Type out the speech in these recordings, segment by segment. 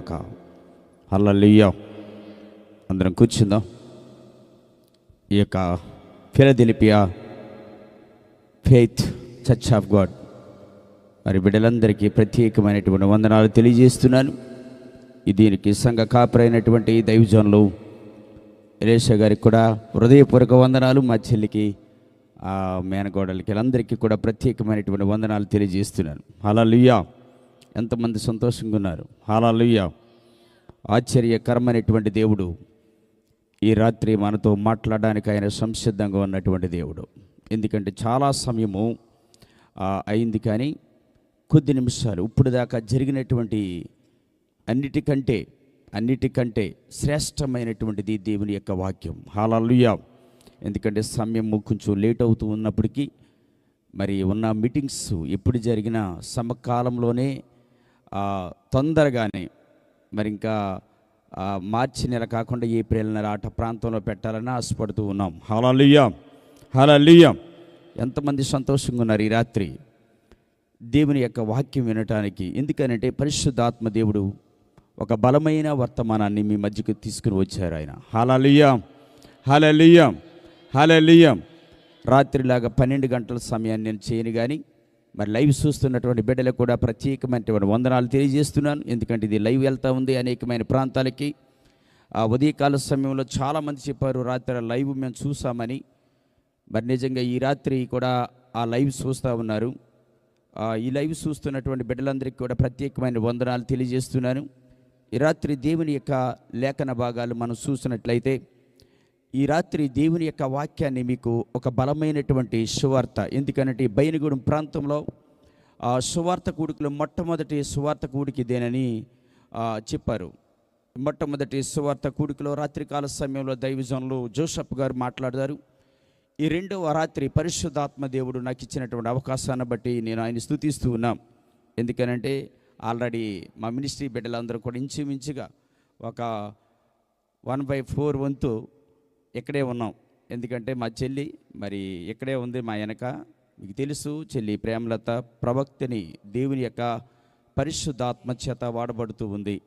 గాక. హల్లెలూయా. అందరం కూర్చుందాం. ఈ యొక్క Philadelphia faith church of God మరి బిడ్డలందరికీ ప్రత్యేకమైనటువంటి వందనాలు తెలియజేస్తున్నాను. దీనికి సంఘ కాపరైనటువంటి దైవజనులు ఎలీషా గారికి కూడా హృదయపూర్వక వందనాలు. మా చెల్లికి మేనగోడలకి అందరికీ కూడా ప్రత్యేకమైనటువంటి వందనాలు తెలియజేస్తున్నాను. హల్లెలూయా. ఎంతమంది సంతోషంగా ఉన్నారు? హల్లెలూయా. ఆశ్చర్యకరమైనటువంటి దేవుడు ఈ రాత్రి మనతో మాట్లాడడానికి ఆయన సంసిద్ధంగా ఉన్నటువంటి దేవుడు. ఎందుకంటే చాలా సమయము అయింది, కానీ కొద్ది నిమిషాలు ఇప్పుడు దాకా జరిగినటువంటి అన్నిటికంటే శ్రేష్టమైనటువంటిది దేవుని యొక్క వాక్యం. హల్లెలూయా. ఎందుకంటే సమయం కొంచెం లేట్ అవుతూ ఉన్నప్పటికీ మరి ఉన్న మీటింగ్స్ ఎప్పుడు జరిగినా సమకాలంలోనే తొందరగానే మరి ఇంకా మార్చి నెల కాకుండా ఏప్రిల్ నెల ఆట ప్రాంతంలో పెట్టాలని ఆశపడుతూ ఉన్నాం. హల్లెలూయా. హల్లెలూయా. ఎంతమంది సంతోషంగా ఉన్నారు ఈ రాత్రి దేవుని యొక్క వాక్యం వినటానికి? ఎందుకనంటే పరిశుద్ధాత్మ దేవుడు ఒక బలమైన వర్తమానాన్ని మీ మధ్యకు తీసుకుని వచ్చారు ఆయన. హల్లెలూయా. హల్లెలూయా. హల్లెలూయా. రాత్రిలాగా 12 గంటల సమయాన్ని నేను చేయను, కానీ మరి లైవ్ చూస్తున్నటువంటి బిడ్డలకు కూడా ప్రత్యేకమైనటువంటి వందనాలు తెలియజేస్తున్నాను. ఎందుకంటే ఇది లైవ్ వెళ్తూ ఉంది అనేకమైన ప్రాంతాలకి. ఉదయకాల సమయంలో చాలామంది చెప్పారు రాత్రి లైవ్ మేము చూసామని. మరి నిజంగా ఈ రాత్రి కూడా ఆ లైవ్ చూస్తూ ఉన్నారు. ఈ లైవ్ చూస్తున్నటువంటి బిడ్డలందరికీ కూడా ప్రత్యేకమైన వందనాలు తెలియజేస్తున్నాను. ఈ రాత్రి దేవుని యొక్క లేఖన భాగాలు మనం చూసినట్లయితే ఈ రాత్రి దేవుని యొక్క వాక్యాన్ని మీకు ఒక బలమైనటువంటి సువార్త. ఎందుకంటే బయలుగూడెం ప్రాంతంలో సువార్త కూడికలో మొట్టమొదటి సువార్త కూడికి ఇదేనని చెప్పారు. మొట్టమొదటి సువార్త కూడికలో రాత్రికాల సమయంలో దైవజనులు జోసెఫ్ గారు మాట్లాడారు. ఈ రెండవ రాత్రి పరిశుద్ధాత్మ దేవుడు నాకు ఇచ్చినటువంటి అవకాశాన్ని బట్టి నేను ఆయన స్తుతిస్తూ ఉన్నాం. ఎందుకనంటే ఆల్రెడీ మా మినిస్ట్రీ బిడ్డలందరూ కూడా ఇంచుమించుగా ఒక 1/4 వంతు ఇక్కడే ఉన్నాం. ఎందుకంటే మా చెల్లి మరి ఇక్కడే ఉంది మా వెనక. మీకు తెలుసు, చెల్లి ప్రేమలత ప్రవక్తని దేవుని యొక్క పరిశుద్ధాత్మ చేత వాడబడుతూ ఉంది.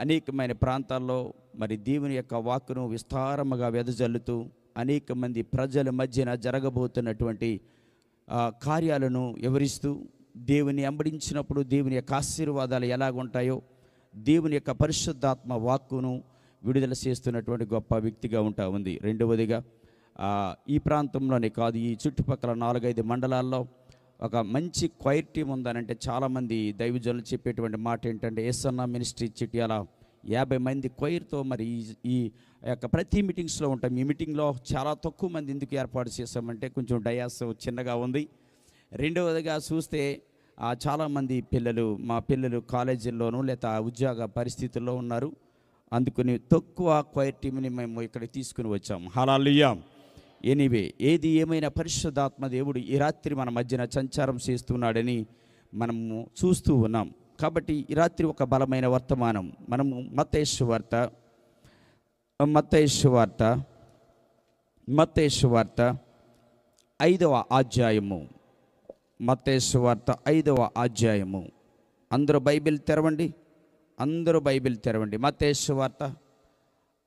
అనేకమైన ప్రాంతాల్లో మరి దేవుని యొక్క వాక్కును విస్తారముగా వెదజల్లుతూ అనేక మంది ప్రజల మధ్యన జరగబోతున్నటువంటి కార్యాలను వివరిస్తూ దేవుని వెంబడించినప్పుడు దేవుని యొక్క ఆశీర్వాదాలు ఎలాగుంటాయో దేవుని యొక్క పరిశుద్ధాత్మ వాక్కును విడుదల చేస్తున్నటువంటి గొప్ప వ్యక్తిగా ఉంటా ఉంది. రెండవదిగా ఈ ప్రాంతంలోనే కాదు, ఈ చుట్టుపక్కల 4-5 మండలాల్లో ఒక మంచి క్వైర్ టీం ఉందనంటే చాలామంది దైవజనులు చెప్పేటువంటి మాట ఏంటంటే ఎస్ఎన్న మినిస్ట్రీ చిట్యాల 50 మంది క్వైర్తో మరి ఈ యొక్క ప్రతి మీటింగ్స్లో ఉంటాం. ఈ మీటింగ్లో చాలా తక్కువ మంది ఎందుకు ఏర్పాటు చేసామంటే కొంచెం డయాస్ చిన్నగా ఉంది. రెండవదిగా చూస్తే చాలామంది మా పిల్లలు కాలేజీల్లోనూ లేదా ఉద్యోగ పరిస్థితుల్లో ఉన్నారు. అందుకని తక్కువ క్వైర్ టీంని మేము ఇక్కడికి తీసుకుని వచ్చాము. హల్లెలూయా. ఎనీవే, ఏది ఏమైనా పరిశుద్ధాత్మ దేవుడు ఈ రాత్రి మన మధ్యన సంచారం చేస్తున్నాడని మనము చూస్తూ ఉన్నాం. కాబట్టి ఈ రాత్రి ఒక బలమైన వర్తమానం మనము మత్తయి సువార్త 5వ అధ్యాయము. మత్తయి సువార్త 5వ అధ్యాయము. అందరూ బైబిల్ తెరవండి. మత్తయి సువార్త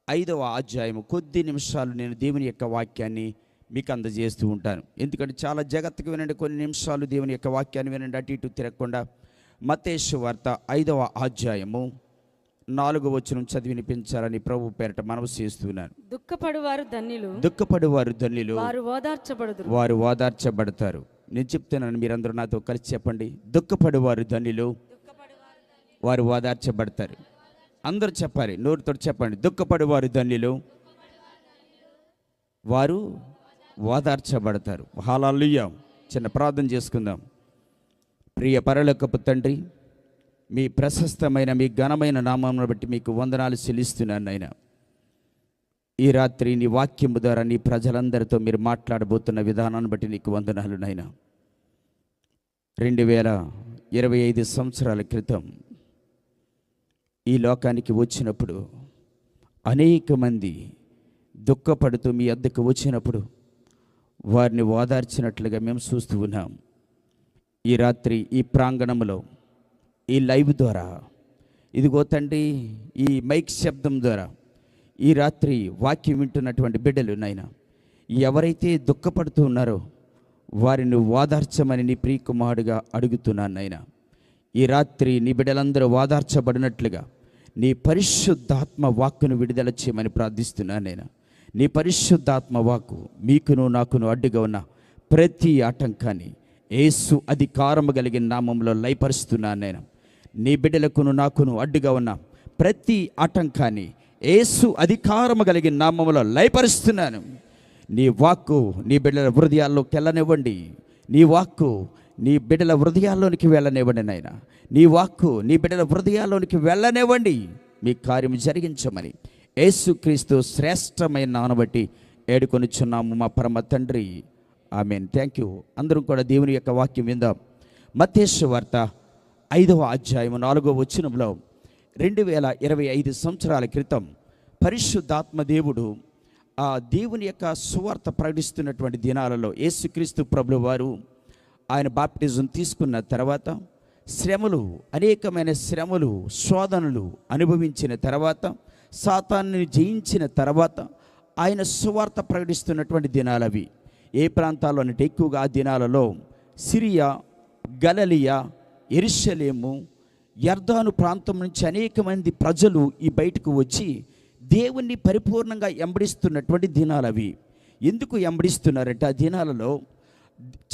5వ అధ్యాయము. కొద్ది నిమిషాలు నేను దేవుని యొక్క వాక్యాన్ని మీకు అందజేస్తూ ఉంటాను. ఎందుకంటే చాలా జాగ్రత్తగా వినండి. కొన్ని నిమిషాలు దేవుని యొక్క వాక్యాన్ని వినండి, అటు ఇటు తిరగకుండా. మత్తయి సువార్త 5వ అధ్యాయము 4వ వచనం చదివి వినిపించాలని ప్రభు పేరట మనవి చేస్తున్నాను. దుఃఖపడువారు ధన్యులు, వారు ఓదార్చబడతారు. నేను చెప్తున్నాను, మీరందరూ నాతో కలిసి చెప్పండి. దుఃఖపడువారు ధన్యులు, వారు ఓదార్చబడతారు. అందరూ చెప్పాలి, నోరుతో చెప్పండి. దుఃఖపడువారు ధన్యులు, వారు ఓదార్చబడతారు. హల్లెలూయా. చిన్న ప్రార్థన చేసుకుందాం. ప్రియ పరలోకపు తండ్రి, మీ ప్రశస్తమైన మీ ఘనమైన నామమును బట్టి మీకు వందనాలు చెల్లిస్తున్నాను నాయనా. ఈ రాత్రి నీ వాక్యము ద్వారా నీ ప్రజలందరితో మీరు మాట్లాడబోతున్న విధానాన్ని బట్టి నీకు వందనాలు నాయనా. 2025 సంవత్సరాల క్రితం ఈ లోకానికి వచ్చినప్పుడు అనేక మంది దుఃఖపడుతూ మీ వద్దకు వచ్చినప్పుడు వారిని ఓదార్చినట్లుగా మేము చూస్తూ ఉన్నాం. ఈ రాత్రి ఈ ప్రాంగణంలో ఈ లైవ్ ద్వారా ఇదిగో తండ్రి, ఈ మైక్ శబ్దం ద్వారా ఈ రాత్రి వాక్యం వింటున్నటువంటి బిడ్డలు నాయన, ఎవరైతే దుఃఖపడుతూ ఉన్నారో వారిని ఓదార్చమని నీ ప్రియకుమారుడిగా అడుగుతున్నాను నాయన. ఈ రాత్రి నీ బిడ్డలందరూ ఓదార్చబడినట్లుగా నీ పరిశుద్ధాత్మ వాక్కును విడుదల చేయమని ప్రార్థిస్తున్నాను నేను. నీ పరిశుద్ధాత్మ వాక్కు మీకును నాకును అడ్డుగా ఉన్న ప్రతి ఆటంకాన్ని యేసు అధికారము కలిగిన నామంలో లయపరుస్తున్నాను నేను. నీ బిడ్డలకును నాకును అడ్డుగా ఉన్న ప్రతి ఆటంకాన్ని యేసు అధికారము కలిగిన నామంలో లయపరుస్తున్నాను. నీ వాక్కు నీ బిడ్డల హృదయాల్లోకి వెళ్ళనివ్వండి. నీ వాక్కు నీ బిడ్డల హృదయాల్లోనికి వెళ్ళనివ్వండి నాయన. నీ వాక్కు నీ బిడ్డల హృదయాల్లోనికి వెళ్ళనివ్వండి. మీ కార్యం జరిగించమని యేసుక్రీస్తు శ్రేష్టమైన నామమును బట్టి ఏడుకొనిచున్నాము మా పరమ తండ్రి, ఆమేన్. Thank you. అందరం కూడా దేవుని యొక్క వాక్యం విందాం. మత్తయి సువార్త 5వ అధ్యాయం 4వ వచనంలో 2025 సంవత్సరాల క్రితం పరిశుద్ధాత్మ దేవుడు ఆ దేవుని యొక్క సువార్త ప్రకటిస్తున్నటువంటి దినాలలో యేసుక్రీస్తు ప్రభువు వారు ఆయన బాప్టిజం తీసుకున్న తర్వాత శ్రమలు, అనేకమైన శ్రమలు, శోధనలు అనుభవించిన తర్వాత, సాతాన్ని జయించిన తర్వాత ఆయన సువార్త ప్రకటిస్తున్నటువంటి దినాలవి. ఏ ప్రాంతాల్లో అంటే ఎక్కువగా ఆ దినాలలో సిరియా, గలిలయ, యెరూషలేము, యొర్దాను ప్రాంతం నుంచి అనేక మంది ప్రజలు ఈ బయటకు వచ్చి దేవుణ్ణి పరిపూర్ణంగా వెంబడిస్తున్నటువంటి దినాలవి. ఎందుకు వెంబడిస్తున్నారంటే ఆ దినాలలో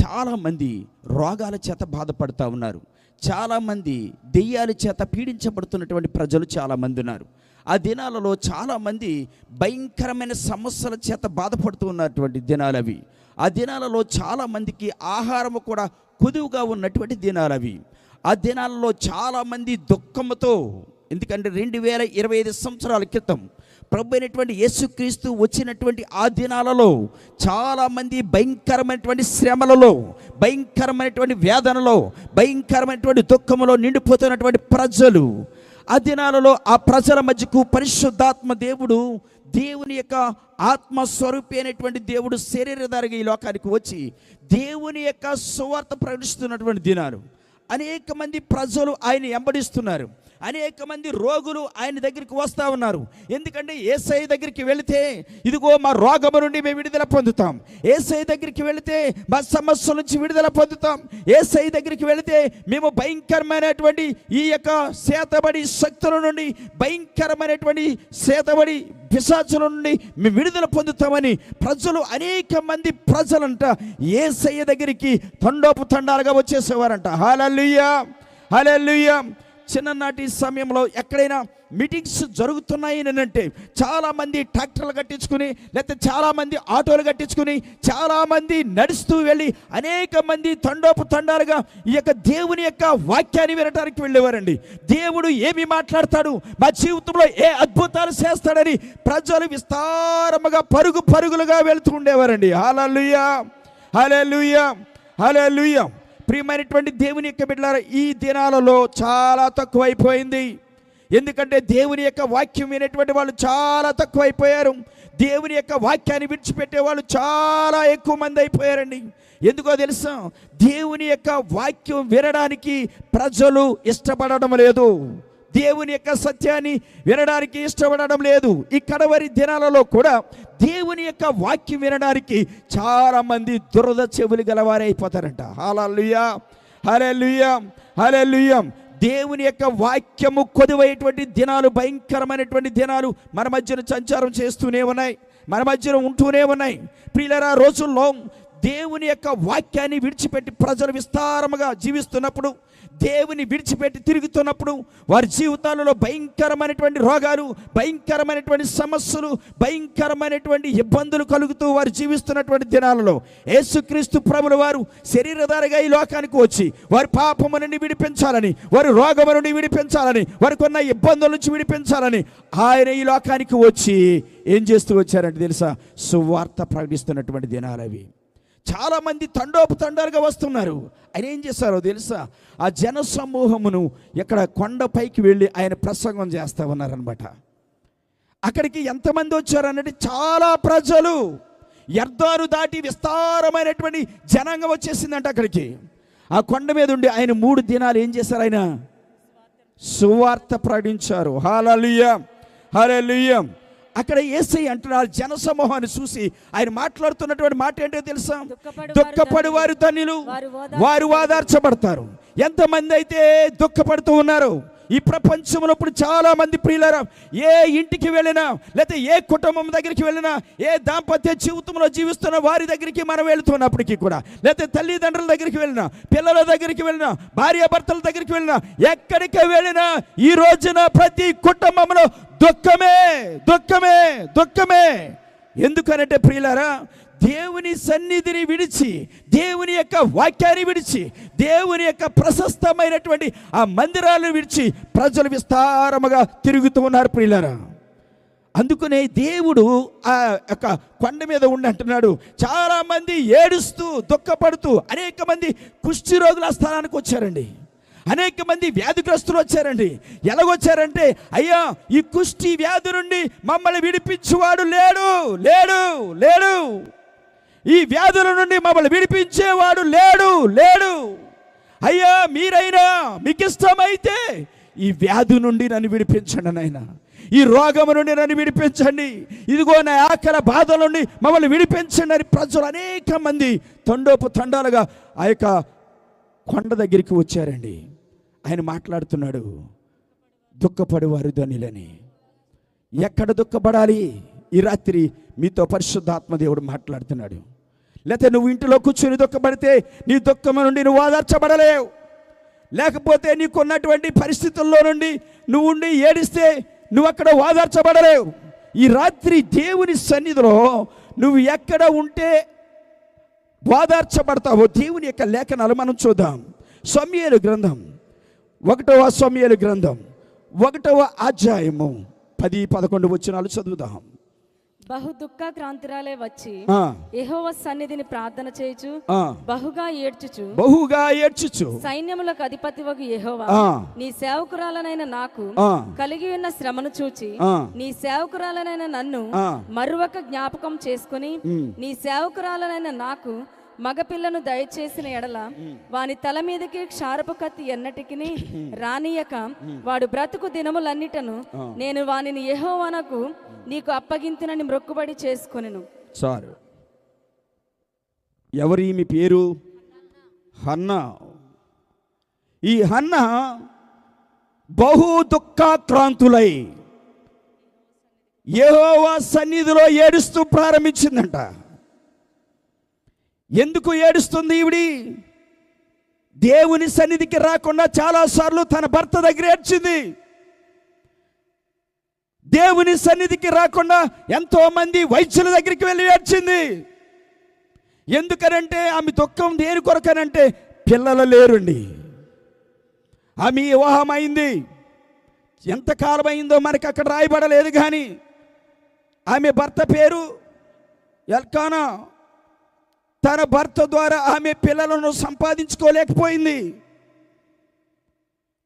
చాలామంది రోగాల చేత బాధపడుతూ ఉన్నారు. చాలామంది దెయ్యాల చేత పీడించబడుతున్నటువంటి ప్రజలు చాలామంది ఉన్నారు. ఆ దినాలలో చాలామంది భయంకరమైన సమస్యల చేత బాధపడుతూ ఉన్నటువంటి దినాలవి. ఆ దినాలలో చాలామందికి ఆహారము కూడా కొదువుగా ఉన్నటువంటి దినాలవి. ఆ దినాలలో చాలామంది దుఃఖంతో, ఎందుకంటే 2025 సంవత్సరాల క్రితం ప్రభు అయినటువంటి యేసుక్రీస్తు వచ్చినటువంటి ఆ దినాలలో చాలామంది భయంకరమైనటువంటి శ్రమలలో, భయంకరమైనటువంటి వేదనలో, భయంకరమైనటువంటి దుఃఖంలో నిండిపోతున్నటువంటి ప్రజలు. ఆ దినాలలో ఆ ప్రజల మధ్యకు పరిశుద్ధాత్మ దేవుడు, దేవుని యొక్క ఆత్మస్వరూపి అయినటువంటి దేవుడు శరీరధారిగా ఈ లోకానికి వచ్చి దేవుని యొక్క సువార్త ప్రకటిస్తున్నటువంటి దినాలు. అనేక మంది ప్రజలు ఆయన వెంబడిస్తున్నారు. అనేక మంది రోగులు ఆయన దగ్గరికి వస్తూ ఉన్నారు. ఎందుకంటే యేసయ్య దగ్గరికి వెళితే ఇదిగో మా రోగము నుండి మేము విడుదల పొందుతాం. యేసయ్య దగ్గరికి వెళితే మా సమస్యల నుంచి విడుదల పొందుతాం. యేసయ్య దగ్గరికి వెళితే మేము భయంకరమైనటువంటి ఈ యొక్క చేతబడి శక్తుల నుండి, భయంకరమైనటువంటి చేతబడి పిశాచుల నుండి మేము విడుదల పొందుతామని ప్రజలు, అనేక మంది ప్రజలంట యేసయ్య దగ్గరికి తండోపతండాలుగా వచ్చేసేవారంట. హల్లెలూయా, హల్లెలూయా. చిన్ననాటి సమయంలో ఎక్కడైనా మీటింగ్స్ జరుగుతున్నాయి అంటే చాలామంది ట్రాక్టర్లు కట్టించుకుని, లేకపోతే చాలామంది ఆటోలు కట్టించుకుని, చాలామంది నడుస్తూ వెళ్ళి అనేక మంది తండోపతండాలుగా ఈ యొక్క దేవుని యొక్క వాక్యాన్ని వినటానికి వెళ్ళేవారండి. దేవుడు ఏమి మాట్లాడతాడు, మా జీవితంలో ఏ అద్భుతాలు చేస్తాడని ప్రజలు విస్తారముగా పరుగు పరుగులుగా వెళ్తూ ఉండేవారండి. హల్లెలూయా, హల్లెలూయా, హల్లెలూయా. ప్రియమైనటువంటి దేవుని యొక్క బిడ్డలారా, ఈ దినాలలో చాలా తక్కువైపోయింది. ఎందుకంటే దేవుని యొక్క వాక్యం వినేటువంటి వాళ్ళు చాలా తక్కువైపోయారు. దేవుని యొక్క వాక్యాన్ని విడిచిపెట్టే వాళ్ళు చాలా ఎక్కువ మంది అయిపోయారండి. ఎందుకో తెలుసా? దేవుని యొక్క వాక్యం వినడానికి ప్రజలు ఇష్టపడడం లేదు. దేవుని యొక్క సత్యాన్ని వినడానికి ఇష్టపడడం లేదు. ఈ కడవరి దినాలలో కూడా దేవుని యొక్క వాక్యం వినడానికి చాలామంది దురద చెవులు గలవారైపోతారంట. హల్లెలూయా, హల్లెలూయా, హల్లెలూయా. దేవుని యొక్క వాక్యము కొదువైనటువంటి దినాలు, భయంకరమైనటువంటి దినాలు మన మధ్యన సంచారం చేస్తూనే ఉన్నాయి, మన మధ్యన ఉంటూనే ఉన్నాయి. ప్రియులారా, రోజుల్లో దేవుని యొక్క వాక్యాన్ని విడిచిపెట్టి ప్రజలు విస్తారముగా జీవిస్తున్నప్పుడు, దేవుని విడిచిపెట్టి తిరుగుతున్నప్పుడు వారి జీవితాలలో భయంకరమైనటువంటి రోగాలు, భయంకరమైనటువంటి సమస్యలు, భయంకరమైనటువంటి ఇబ్బందులు కలుగుతూ వారు జీవిస్తున్నటువంటి దినాలలో యేసుక్రీస్తు ప్రభువు వారు శరీరధారిగా ఈ లోకానికి వచ్చి వారి పాపము నుండి విడిపించాలని, వారి రోగము నుండి విడిపించాలని, వారికి ఉన్న ఇబ్బందుల నుంచి విడిపించాలని ఆయన ఈ లోకానికి వచ్చి ఏం చేస్తూ వచ్చారంటే తెలుసా? సువార్త ప్రకటిస్తున్నటువంటి దినాలవి. చాలామంది తండోపతండాలుగా వస్తున్నారు. ఆయన ఏం చేశారో తెలుసా? ఆ జన సమూహమును ఎక్కడ కొండపైకి వెళ్ళి ఆయన ప్రసంగం చేస్తూ ఉన్నారనమాట. అక్కడికి ఎంతమంది వచ్చారన్నట్టు చాలా ప్రజలు, యొర్దాను దాటి విస్తారమైనటువంటి జనాంగం వచ్చేసిందంట అక్కడికి. ఆ కొండ మీద ఉండి ఆయన 3 దినాలు ఏం చేశారు? ఆయన సువార్త ప్రకటించారు. హల్లెలూయా, హల్లెలూయా. అక్కడ యేసయ్య అంటున్నారు, జనసమూహాన్ని చూసి ఆయన మాట్లాడుతున్నటువంటి మాట ఏంటో తెలుసా? దుఃఖపడు వారు ధన్యులు, వారు ఓదార్చబడతారు. ఎంతమంది అయితే దుఃఖపడుతూ ఉన్నారు ఈ ప్రపంచంలో ఇప్పుడు చాలా మంది ప్రియులారా, ఏ ఇంటికి వెళ్ళినా, లేకపోతే ఏ కుటుంబం దగ్గరికి వెళ్ళినా, ఏ దాంపత్య జీవితంలో జీవిస్తున్న వారి దగ్గరికి మనం వెళుతున్నప్పటికీ కూడా, లేకపోతే తల్లిదండ్రుల దగ్గరికి వెళ్ళినా, పిల్లల దగ్గరికి వెళ్ళినా, భార్యాభర్తల దగ్గరికి వెళ్ళినా, ఎక్కడికి వెళ్ళినా ఈ రోజున ప్రతి కుటుంబంలో దుఃఖమే, దుఃఖమే, దుఃఖమే. ఎందుకనంటే ప్రియులారా, దేవుని సన్నిధిని విడిచి, దేవుని యొక్క వాక్యాన్ని విడిచి, దేవుని యొక్క ప్రశస్తమైనటువంటి ఆ మందిరాలను విడిచి ప్రజలు విస్తారముగా తిరుగుతూ ఉన్నారు ప్రియులారా. అందుకనే దేవుడు ఆ యొక్క కొండ మీద ఉండి అంటున్నాడు, చాలామంది ఏడుస్తూ దుఃఖపడుతూ, అనేక మంది కుష్టి రోగుల స్థానానికి వచ్చారండి, అనేక మంది వ్యాధిగ్రస్తులు వచ్చారండి. ఎలాగొచ్చారంటే, అయ్యా ఈ కుష్టి వ్యాధి నుండి మమ్మల్ని విడిపించేవాడు లేడు, లేడు, లేడు, ఈ వ్యాధుల నుండి మమ్మల్ని విడిపించేవాడు లేడు, లేడు. అయ్యా మీరైనా మీకు ఇష్టమైతే ఈ వ్యాధి నుండి నన్ను విడిపించండి నాయనా, ఈ రోగము నుండి నన్ను విడిపించండి, ఇదిగో నా ఆకలి బాధల నుండి మమ్మల్ని విడిపించండి అని ప్రజలు అనేక మంది తండోపు తండాలుగా ఆ యొక్క కొండ దగ్గరికి వచ్చారండి. ఆయన మాట్లాడుతున్నాడు, దుఃఖపడి వారు ధన్యులని. ఎక్కడ దుఃఖపడాలి? ఈ రాత్రి మీతో పరిశుద్ధాత్మ దేవుడు మాట్లాడుతున్నాడు. లేకపోతే నువ్వు ఇంటిలో కూర్చొని దుఃఖపడితే నీ దుఃఖం నుండి నువ్వు ఓదార్చబడలేవు. లేకపోతే నీకున్నటువంటి పరిస్థితుల్లో నుండి నువ్వు ఉండి ఏడిస్తే నువ్వు అక్కడ ఓదార్చబడలేవు. ఈ రాత్రి దేవుని సన్నిధిలో నువ్వు ఎక్కడ ఉంటే ఓదార్చబడతావో దేవుని యొక్క లేఖనాలు మనం చూద్దాం. సమూయేలు గ్రంథం 1వ సమూయేలు గ్రంథం 1వ అధ్యాయము 10-11 వచనాలు చదువుదాం. బహు దుఃఖాక్రాంతురాలే వచ్చి యెహోవా సన్నిధిని ప్రార్థన చేయుచు బహుగా ఏడ్చుచు సైన్యములకు అధిపతివగు యెహోవా, నీ సేవకురాలనైన నాకు కలిగి ఉన్న శ్రమను చూచి నీ సేవకురాలనైన నన్ను మరువక జ్ఞాపకం చేసుకుని నీ సేవకురాలనైన నాకు మగపిల్లను దయచేసిన ఎడల వాని తల మీదకి క్షారపు కత్తి ఎన్నటికి రానియక వాడు బ్రతుకు దినములన్నిటను నేను వానిని యెహోవానకు నీకు అప్పగింతునని మొక్కుబడి చేసుకొనెను. సార్, ఎవరి మీ పేరు? హన్నా. ఈ హన్నా బహు దుఃఖాక్రాంతులై యెహోవా సన్నిధిలో ఏడుస్తూ ప్రారంభించిందంట. ఎందుకు ఏడుస్తుంది ఈవిడి? దేవుని సన్నిధికి రాకుండా చాలాసార్లు తన భర్త దగ్గర ఏడ్చింది. దేవుని సన్నిధికి రాకుండా ఎంతో మంది వైద్యుల దగ్గరికి వెళ్ళి ఏడ్చింది. ఎందుకనంటే ఆమె దుఃఖం దేని కొరకనంటే పిల్లలు లేరండి. ఆమె వివాహం అయింది, ఎంతకాలం అయిందో మనకి అక్కడ రాయబడలేదు, కానీ ఆమె భర్త పేరు ఎల్కానా. తన భర్త ద్వారా ఆమె పిల్లలను సంపాదించుకోలేకపోయింది.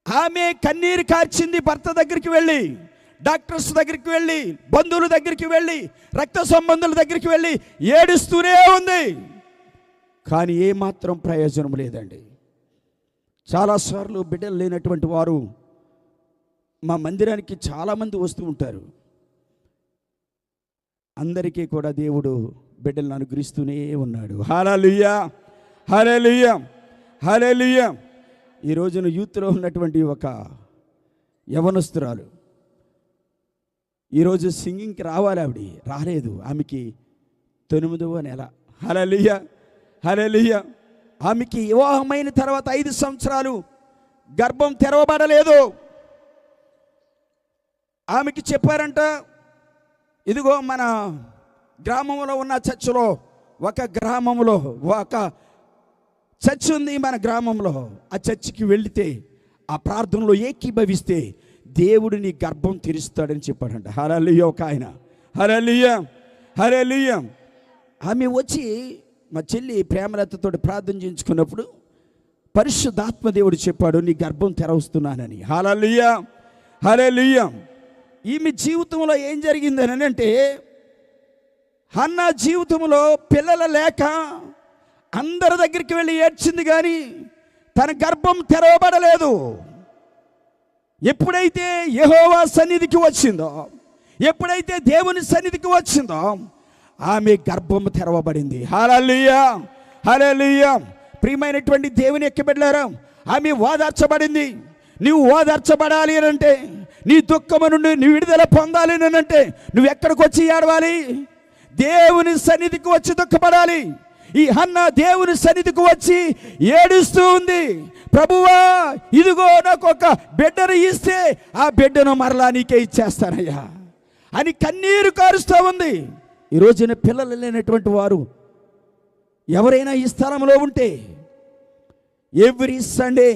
ఆమె కన్నీరు కార్చింది భర్త దగ్గరికి వెళ్ళి, డాక్టర్స్ దగ్గరికి వెళ్ళి, బంధువుల దగ్గరికి వెళ్ళి, రక్త సంబంధుల దగ్గరికి వెళ్ళి ఏడుస్తూనే ఉంది. కానీ ఏమాత్రం ప్రయోజనం లేదండి. చాలాసార్లు బిడ్డలు లేనటువంటి వారు మా మందిరానికి చాలామంది వస్తూ ఉంటారు. అందరికీ కూడా దేవుడు బిడ్డలను అనుగ్రహిస్తూనే ఉన్నాడు. హల్లెలూయా, హల్లెలూయా, హల్లెలూయా. ఈ రోజున యూత్లో ఉన్నటువంటి ఒక యవనస్తురాలు ఈరోజు సింగింగ్కి రావాలి, ఆవిడ రాలేదు. ఆమెకి 9వ నెల. హల్లెలూయా, హల్లెలూయా. ఆమెకి వివాహమైన తర్వాత 5 సంవత్సరాలు గర్భం తెరవబడలేదు. ఆమెకి చెప్పారంట, ఇదిగో మన గ్రామంలో ఉన్న చర్చిలో ఒక చర్చ్ ఉంది మన గ్రామంలో. ఆ చర్చికి వెళితే ఆ ప్రార్థనలో ఏకీభవిస్తే దేవుడు నీ గర్భం తెరుస్తాడని చెప్పాడంట. హల్లెలూయా. ఒక ఆయన, హల్లెలూయా, హల్లెలూయా. ఆమె వచ్చి మా చెల్లి ప్రేమలతతో ప్రార్థన చేయించుకున్నప్పుడు పరిశుద్ధాత్మ దేవుడు చెప్పాడు, నీ గర్భం తెరవస్తున్నానని. హల్లెలూయా, హల్లెలూయా. ఈమె జీవితంలో ఏం జరిగిందని అంటే, హన్నా జీవితంలో పిల్లల లేక అందరి దగ్గరికి వెళ్ళి ఏడ్చింది, కానీ తన గర్భం తెరవబడలేదు. ఎప్పుడైతే యెహోవా సన్నిధికి వచ్చిందో, ఎప్పుడైతే దేవుని సన్నిధికి వచ్చిందో, ఆమె గర్భం తెరవబడింది. హల్లెలూయా, హల్లెలూయా. ప్రియమైనటువంటి దేవుని యొక్క బిడ్డలారా, ఆమె ఓదార్చబడింది. నీవు ఓదార్చబడాలి అని అంటే, నీ దుఃఖము నుండి నీ విడుదల పొందాలి అని అంటే, నువ్వు ఎక్కడికి వచ్చి ఏడవాలి? దేవుని సన్నిధికి వచ్చి దుఃఖపడాలి. ఈ హన్నా దేవుని సన్నిధికి వచ్చి ఏడుస్తూ ఉంది. ప్రభువా, ఇదిగో నాకు ఒక బిడ్డను ఇస్తే ఆ బిడ్డను మరలా నీకే ఇచ్చేస్తానయ్యా అని కన్నీరు కారుస్తూ ఉంది. ఈ రోజున పిల్లలు లేనటువంటి వారు ఎవరైనా ఈ స్థలంలో ఉంటే, ఎవ్రీ సండే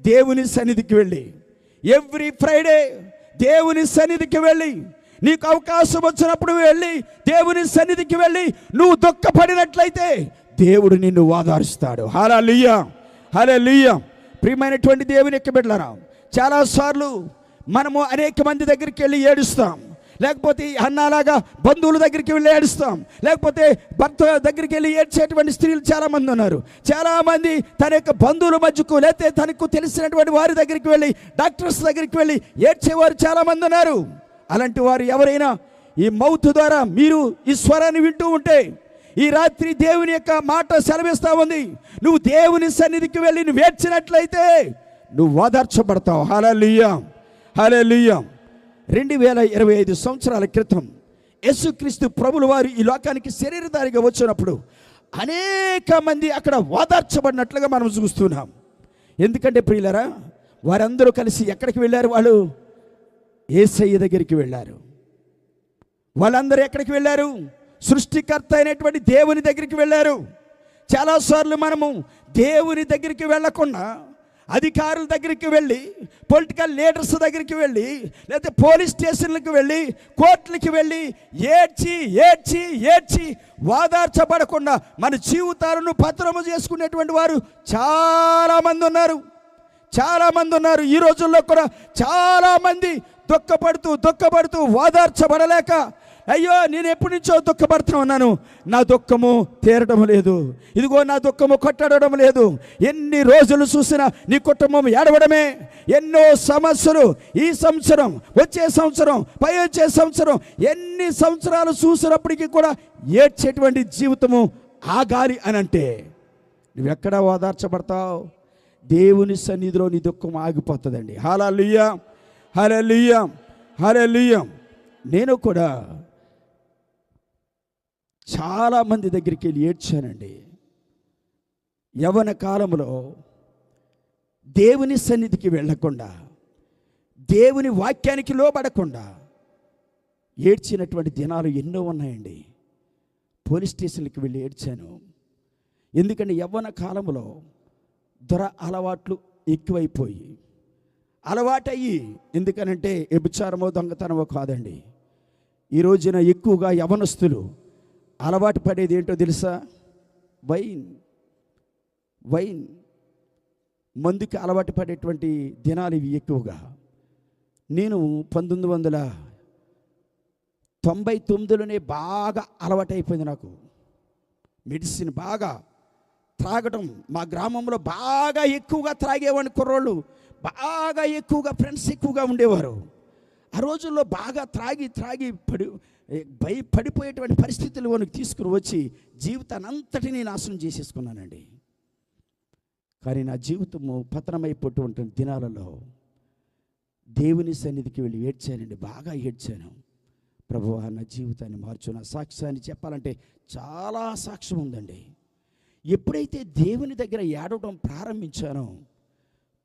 దేవుని సన్నిధికి వెళ్ళి, ఎవ్రీ ఫ్రైడే దేవుని సన్నిధికి వెళ్ళి, నీకు అవకాశం వచ్చినప్పుడు వెళ్ళి దేవుని సన్నిధికి వెళ్ళి నువ్వు దుఃఖపడినట్లయితే దేవుడు నిన్ను ఓదారుస్తాడు. హల్లెలూయా, హల్లెలూయా. ప్రియమైనటువంటి దేవుని యొక్క బిడ్డలారా, చాలాసార్లు మనము అనేక మంది దగ్గరికి వెళ్ళి ఏడుస్తాం, లేకపోతే అన్నలాగా బంధువుల దగ్గరికి వెళ్ళి ఏడుస్తాం, లేకపోతే భర్త దగ్గరికి వెళ్ళి ఏడ్చేటువంటి స్త్రీలు చాలామంది ఉన్నారు. చాలామంది తన యొక్క బంధువుల మధ్యకు, లేకపోతే తనకు తెలిసినటువంటి వారి దగ్గరికి వెళ్ళి, డాక్టర్స్ దగ్గరికి వెళ్ళి ఏడ్చేవారు చాలామంది ఉన్నారు. అలాంటి వారు ఎవరైనా ఈ మౌత్ ద్వారా మీరు ఈ స్వరాన్ని వింటూ ఉంటే, ఈ రాత్రి దేవుని యొక్క మాట సెలవిస్తూ ఉంది, నువ్వు దేవుని సన్నిధికి వెళ్ళి నువ్వు ఏడ్చినట్లయితే నువ్వు ఓదార్చబడతావు. హల్లెలూయా, హల్లెలూయా. 2025 సంవత్సరాల క్రితం యేసుక్రీస్తు ప్రభుల వారు ఈ లోకానికి శరీరధారిగా వచ్చినప్పుడు అనేక మంది అక్కడ ఓదార్చబడినట్లుగా మనం చూస్తున్నాం. ఎందుకంటే ప్రియులరా, వారందరూ కలిసి ఎక్కడికి వెళ్ళారు? వాళ్ళు యేసయ్య దగ్గరికి వెళ్ళారు. వాళ్ళందరూ ఎక్కడికి వెళ్ళారు? సృష్టికర్త అయినటువంటి దేవుని దగ్గరికి వెళ్ళారు. చాలాసార్లు మనము దేవుని దగ్గరికి వెళ్ళకుండా అధికారుల దగ్గరికి వెళ్ళి, పొలిటికల్ లీడర్స్ దగ్గరికి వెళ్ళి, లేకపోతే పోలీస్ స్టేషన్లకు వెళ్ళి, కోర్టులకి వెళ్ళి ఏడ్చి ఏడ్చి ఏడ్చి ఓదార్చబడకుండా మన జీవితాలను పత్రము చేసుకునేటువంటి వారు చాలామంది ఉన్నారు, చాలామంది ఉన్నారు. ఈ రోజుల్లో కూడా చాలామంది దుఃఖపడుతూ ఓదార్చబడలేక, అయ్యో నేను ఎప్పటి నుంచో దుఃఖపడుతూ ఉన్నాను, నా దుఃఖము తీరడం లేదు, ఇదిగో నా దుఃఖము కొట్టడం లేదు. ఎన్ని రోజులు చూసినా నీ కుటుంబం ఏడవడమే. ఎన్నో సమస్యలు, ఈ సంవత్సరం, వచ్చే సంవత్సరం, పై వచ్చే సంవత్సరం, ఎన్ని సంవత్సరాలు చూసినప్పటికీ కూడా ఏడ్చేటువంటి జీవితము ఆగాలి అని అంటే నువ్వెక్కడ ఓదార్చబడతావు? దేవుని సన్నిధిలో నీ దుఃఖం ఆగిపోతుందండి. హల్లెలూయా, హల్లెలూయా, హల్లెలూయా. నేను కూడా చాలామంది దగ్గరికి వెళ్ళి ఏడ్చానండి. యవ్వన కాలంలో దేవుని సన్నిధికి వెళ్ళకుండా, దేవుని వాక్యానికి లోబడకుండా ఏడ్చినటువంటి దినాలు ఎన్నో ఉన్నాయండి. పోలీస్ స్టేషన్కి వెళ్ళి ఏడ్చాను. ఎందుకంటే యవ్వన కాలంలో అలవాట్లు ఎక్కువైపోయి, అలవాటయ్యి, ఎందుకనంటే వ్యభిచారమో దొంగతనమో కాదండి, ఈ రోజున ఎక్కువగా యవ్వనస్తులు అలవాటు పడేది ఏంటో తెలుసా? వైన్ మందుకి అలవాటు పడేటువంటి దినాలు ఇవి ఎక్కువగా. నేను 1999లోనే బాగా అలవాటైపోయింది నాకు మెడిసిన్ బాగా త్రాగటం. మా గ్రామంలో బాగా ఎక్కువగా త్రాగేవాడిని. కుర్రోళ్ళు బాగా ఎక్కువగా, ఫ్రెండ్స్ ఎక్కువగా ఉండేవారు. ఆ రోజుల్లో బాగా త్రాగి పడిపోయేటువంటి పరిస్థితులు మనకు తీసుకుని వచ్చి జీవితాన్ని అంతటినీ నాశనం చేసేసుకున్నానండి. కానీ నా జీవితము పతనమైపోటువంటి దినాలలో దేవుని సన్నిధికి వెళ్ళి ఏడ్చానండి, బాగా ఏడ్చాను. ప్రభువా, నా జీవితాన్ని మార్చు. నా సాక్ష్యాన్ని చెప్పాలంటే చాలా సాక్ష్యం ఉందండి. ఎప్పుడైతే దేవుని దగ్గర ఏడవడం ప్రారంభించానో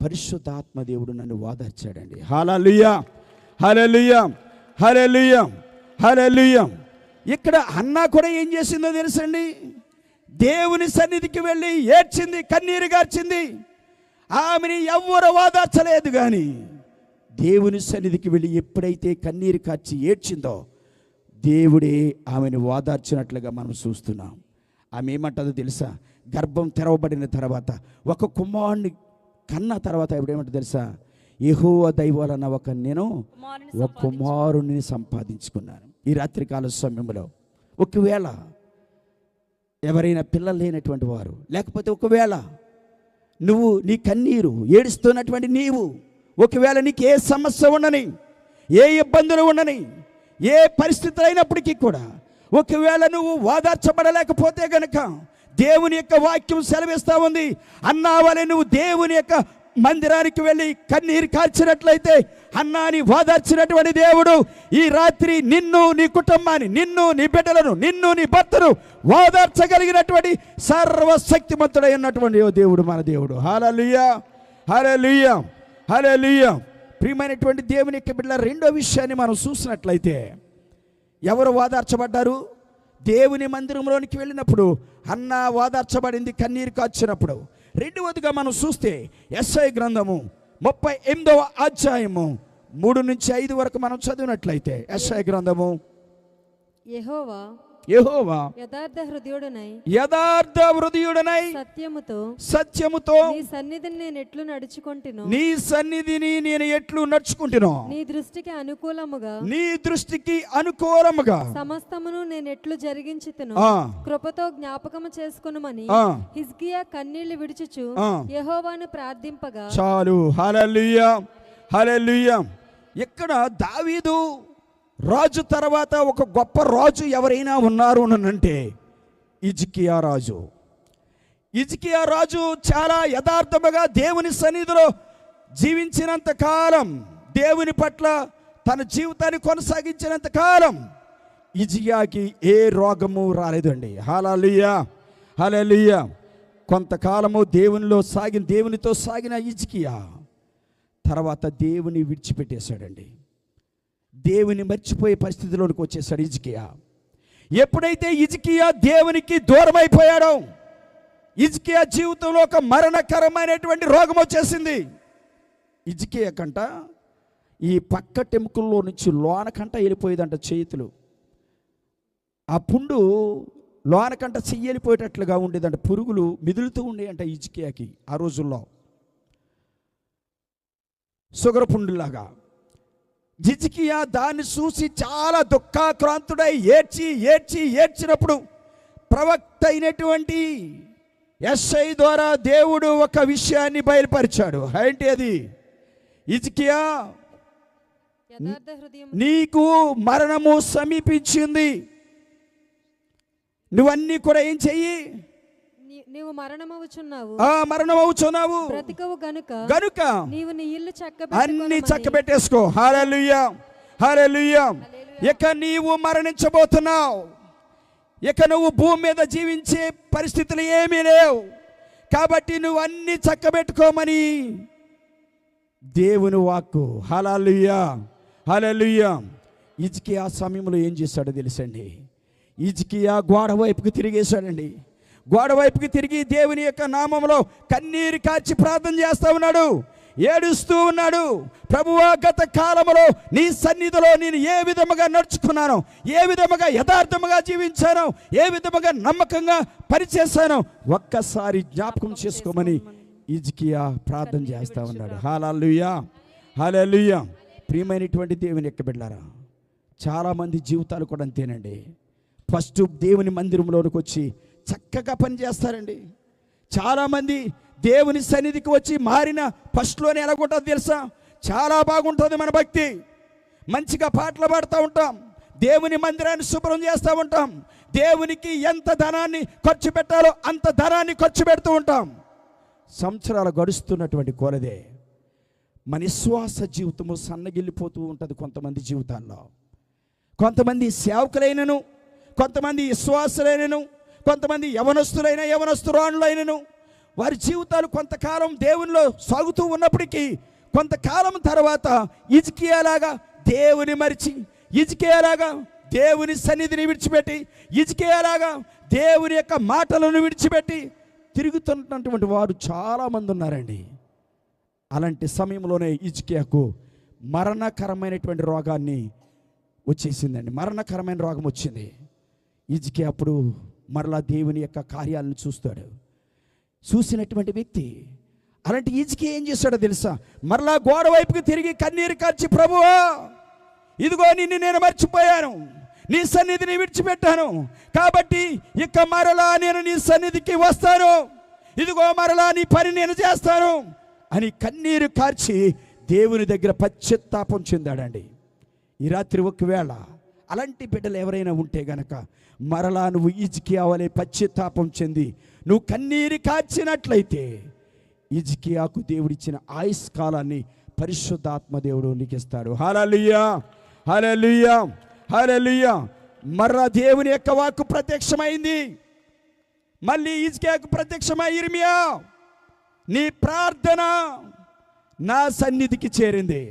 పరిశుద్ధాత్మ దేవుడు నన్ను ఓదార్చాడండి. హల్లెలూయా, హల్లెలూయా, హల్లెలూయా, హల్లెలూయా. ఇక్కడ అన్నా కూడా ఏం చేసిందో తెలుసండి? దేవుని సన్నిధికి వెళ్ళి ఏడ్చింది, కన్నీరు గార్చింది. ఆమెని ఎవ్వరు ఓదార్చలేదు. కానీ దేవుని సన్నిధికి వెళ్ళి ఎప్పుడైతే కన్నీరు కార్చి ఏడ్చిందో దేవుడే ఆమెను ఓదార్చినట్లుగా మనం చూస్తున్నాం. ఆమె ఏమంటుందో తెలుసా? గర్భం తెరవబడిన తర్వాత, ఒక కుమారుని కన్న తర్వాత ఎప్పుడేమంటో తెలుసా? యెహోవా దయవలన నేను ఒక కుమారుని సంపాదించుకున్నాను. ఈ రాత్రికాల సమయంలో ఒకవేళ ఎవరైనా పిల్లలు లేనటువంటి వారు, లేకపోతే ఒకవేళ నువ్వు నీ కన్నీరు ఏడుస్తున్నటువంటి నీవు ఒకవేళ నీకు ఏ సమస్య ఉండని, ఏ ఇబ్బందులు ఉండని, ఏ పరిస్థితులు అయినప్పటికీ కూడా ఒకవేళ నువ్వు ఓదార్చబడలేకపోతే గనక దేవుని యొక్క వాక్యం సెలవిస్తూ ఉంది, అన్నావలే నువ్వు దేవుని యొక్క మందిరానికి వెళ్ళి కన్నీరు కార్చినట్లయితే అన్నాని ఓదార్చినటువంటి దేవుడు ఈ రాత్రి నిన్ను, నీ కుటుంబాన్ని, నిన్ను, నీ బిడ్డలను, నిన్ను, నీ భర్తను ఓదార్చగలిగినటువంటి సర్వశక్తిమంతుడై ఉన్నటువంటి దేవుడు మన దేవుడు. హల్లెలూయా, హల్లెలూయా, హల్లెలూయా. ప్రియమైనటువంటి దేవుని యొక్క బిడ్డల రెండో విషయాన్ని మనం చూసినట్లయితే, ఎవరు ఓదార్చబడ్డారు? దేవుని మందిరంలోనికి వెళ్ళినప్పుడు అన్న ఓదార్చబడింది, కన్నీరు కార్చినప్పుడు. రెండవదిగా మనం చూస్తే యెషయా గ్రంథము 38వ అధ్యాయము 3 నుంచి 5 వరకు మనం చదివినట్లయితే, యెషయా గ్రంథము, యెహోవా యథార్థ హృదయుడనై సత్యముతో నీ సన్నిధిని నేను ఎట్లు నడుచుకుంటును, నీ దృష్టికి అనుకూలముగా సమస్తమును నేను ఎట్లు జరిగించుతును, కృపతో జ్ఞాపకము చేసుకొనుమని హిజ్కియా కన్నీళ్లు విడిచుచు యెహోవాను ప్రార్థింపగా. చాలు. హల్లెలూయా, హల్లెలూయా. ఇక్కడ దావీదు రాజు తర్వాత ఒక గొప్ప రాజు ఎవరైనా ఉన్నారు అంటే హిజ్కియా రాజు. హిజ్కియా రాజు చాలా యథార్థముగా దేవుని సన్నిధిలో జీవించినంత కాలం, దేవుని పట్ల తన జీవితాన్ని కొనసాగించినంత కాలం హిజ్కియాకి ఏ రోగము రాలేదండి. హల్లెలూయా, హల్లెలూయా. కొంతకాలము దేవునితో సాగిన హిజ్కియా తర్వాత దేవుని విడిచిపెట్టేశాడండి. దేవుని మర్చిపోయే పరిస్థితిలోనికి వచ్చేసాడు హిజ్కియా. ఎప్పుడైతే హిజ్కియా దేవునికి దూరం అయిపోయాడో, హిజ్కియా జీవితంలో ఒక మరణకరమైనటువంటి రోగం వచ్చేసింది. హిజ్కియా కంట ఈ పక్క టెముకల్లో నుంచి లోనకంట వెళ్ళిపోయేదంట చేతులు. ఆ పుండు లోనకంట చెయ్యి వెళ్ళిపోయేటట్లుగా ఉండేదంట, పురుగులు మిదులుతూ ఉండేయంట హిజ్కియాకి ఆ రోజుల్లో, షుగర్ పుండులాగా. హిజ్కియా దాన్ని చూసి చాలా దుఃఖాక్రాంతుడై ఏడ్చినప్పుడు ప్రవక్త అయినటువంటి యెషయా ద్వారా దేవుడు ఒక విషయాన్ని బయలుపరిచాడు. ఏంటి అది? హిజ్కియా, నీకు మరణము సమీపించింది, నువ్వన్నీ కూడా ఏం చెయ్యి, నీవు మరణమవుచున్నావు, బ్రతికవు గనుక నీవు నీ ఇల్లు అన్ని చక్కబెట్టేసుకో. హల్లెలూయా, హల్లెలూయా. ఇక నీవు మరణించబోతున్నావు, ఇక నువ్వు భూమి మీద జీవించే పరిస్థితులు ఏమీ లేవు, కాబట్టి నువ్వు అన్ని చక్కబెట్టుకోమని దేవుని వాక్కు. హల్లెలూయా, హల్లెలూయా. హిజ్కియా ఆ సమయంలో ఏం చేశాడో తెలుసండి, హిజ్కియా గోడ వైపుకి తిరిగేశాడండి. గోడ వైపుకి తిరిగి దేవుని యొక్క నామంలో కన్నీరు కార్చి ప్రార్థన చేస్తూ ఉన్నాడు, ఏడుస్తూ ఉన్నాడు. ప్రభువా, గత కాలంలో నీ సన్నిధిలో నేను ఏ విధముగా నడుచుకున్నాను, ఏ విధముగా యథార్థముగా జీవించాను, ఏ విధముగా నమ్మకంగా పనిచేశాను, ఒక్కసారి జ్ఞాపకం చేసుకోమని హిజ్కియా ప్రార్థన చేస్తూ ఉన్నాడు. హల్లెలూయా, హల్లెలూయా. ప్రియమైనటువంటి దేవుని యొక్క బిడ్డలారా, చాలామంది జీవితాలు కూడా అంతేనండి. ఫస్ట్ దేవుని మందిరంలోనికి వచ్చి చక్కగా పని చేస్తారండి. చాలామంది దేవుని సన్నిధికి వచ్చి మారిన ఫస్ట్లోనే ఎలాగుంటుందో తెలుసా? చాలా బాగుంటుంది మన భక్తి, మంచిగా పాటలు పాడుతూ ఉంటాం, దేవుని మందిరాన్ని శుభ్రం చేస్తూ ఉంటాం, దేవునికి ఎంత ధనాన్ని ఖర్చు పెట్టాలో అంత ధనాన్ని ఖర్చు పెడుతూ ఉంటాం. సంవత్సరాలు గడుస్తున్నటువంటి కొలదే మన విశ్వాస జీవితము సన్నగిల్లిపోతూ ఉంటుంది. కొంతమంది జీవితాల్లో, కొంతమంది సేవకులైనను, కొంతమంది విశ్వాసులైనను, కొంతమంది యవనస్తురాణులైనను వారి జీవితాలు కొంతకాలం దేవునిలో సాగుతూ ఉన్నప్పటికీ కొంతకాలం తర్వాత హిజ్కియాలాగా దేవుని మరిచి, హిజ్కియాలాగా దేవుని సన్నిధిని విడిచిపెట్టి, హిజ్కియాలాగా దేవుని యొక్క మాటలను విడిచిపెట్టి తిరుగుతున్నటువంటి వారు చాలామంది ఉన్నారండి. అలాంటి సమయంలోనే హిజ్కియాకు మరణకరమైనటువంటి రోగాన్ని వచ్చేసిందండి. మరణకరమైన రోగం వచ్చింది. హిజ్కియా అప్పుడు మరలా దేవుని యొక్క కార్యాలను చూస్తాడు. చూసినటువంటి వ్యక్తి అలాంటి హిజ్కియా ఏం చేస్తాడో తెలుసా? మరలా గోడ వైపుకి తిరిగి కన్నీరు కార్చి, ప్రభువా, ఇదిగో నిన్ను నేను మర్చిపోయాను, నీ సన్నిధిని విడిచిపెట్టాను, కాబట్టి ఇక మరలా నేను నీ సన్నిధికి వస్తాను, ఇదిగో మరలా నీ పని నేను చేస్తాను అని కన్నీరు కార్చి దేవుని దగ్గర పశ్చాత్తాపం చెందాడండి. ఈ రాత్రి ఒకవేళ అలాంటి బిడ్డలు ఎవరైనా ఉంటే గనక మరలా నువ్వు హిజ్కియా వలె పశ్చాత్తాపం చెంది నువ్వు కన్నీరు కార్చినట్లయితే హిజ్కియాకు దేవుడిచ్చిన ఆయుష్కాలాన్ని పరిశుద్ధాత్మ దేవుడు నీకు ఇస్తాడు. హల్లెలూయా, హల్లెలూయా, హల్లెలూయా. మరలా దేవుని యొక్క వాక్కు ప్రత్యక్షమైంది. మళ్ళీ హిజ్కియాకు ప్రత్యక్షమై, ఇర్మియా నీ ప్రార్థన నా సన్నిధికి చేరింది,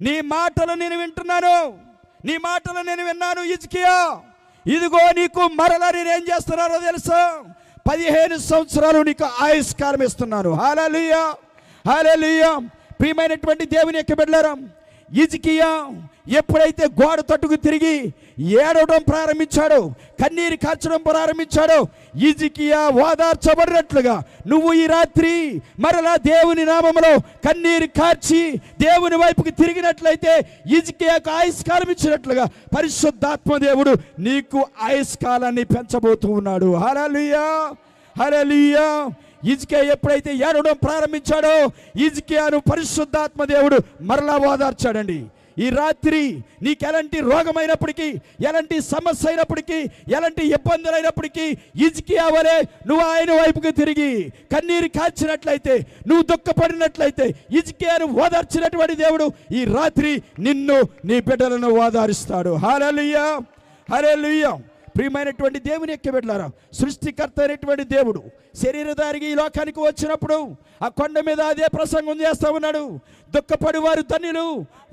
నీ మాటలు నేను వింటున్నాను, నీ మాటలు నేను విన్నాను హిజ్కియా. ఇదిగో నీకు మరలా నేనేం చేస్తున్నానో తెలుసా, 15 సంవత్సరాలు నీకు ఆయుష్కాలం ఇస్తున్నాను. హల్లెలూయా, హల్లెలూయా. ప్రియమైనటువంటి దేవుని యొక్క బిడ్డలారా, హిజ్కియా ఎప్పుడైతే గోడ తట్టుకు తిరిగి ఏడవడం ప్రారంభించాడో, కన్నీరు కార్చడం ప్రారంభించాడో, హిజ్కియా ఓదార్చబడినట్లుగా నువ్వు ఈ రాత్రి మరలా దేవుని నామములో కన్నీరు కార్చి దేవుని వైపుకి తిరిగినట్లయితే హిజ్కియాకు ఆయుష్కాలం ఇచ్చినట్లుగా పరిశుద్ధాత్మ దేవుడు నీకు ఆయుష్కాలాన్ని పెంచబోతూ ఉన్నాడు. హల్లెలూయా, హల్లెలూయా. హిజ్కియా ఎప్పుడైతే ఏడవడం ప్రారంభించాడో హిజ్కియాను పరిశుద్ధాత్మ దేవుడు మరలా ఓదార్చాడండి. ఈ రాత్రి నీకు ఎలాంటి రోగమైనప్పటికీ, ఎలాంటి సమస్య అయినప్పటికీ, ఎలాంటి ఇబ్బందులు అయినప్పటికీ హిజ్కియా వలె నువ్వు ఆయన వైపుకి తిరిగి కన్నీరు కాల్చినట్లయితే, నువ్వు దుఃఖపడినట్లయితే హిజ్కియాను ఓదార్చినటువంటి దేవుడు ఈ రాత్రి నిన్ను, నీ బిడ్డలను ఓదారుస్తాడు. హల్లెలూయా, హల్లెలూయా. ప్రియమైనటువంటి దేవుని యొక్క బిడ్డలారా, సృష్టికర్త అయినటువంటి దేవుడు శరీరధారికి ఈ లోకానికి వచ్చినప్పుడు ఆ కొండ మీద అదే ప్రసంగం చేస్తూ ఉన్నాడు. దుఃఖపడి వారు ధన్యులు,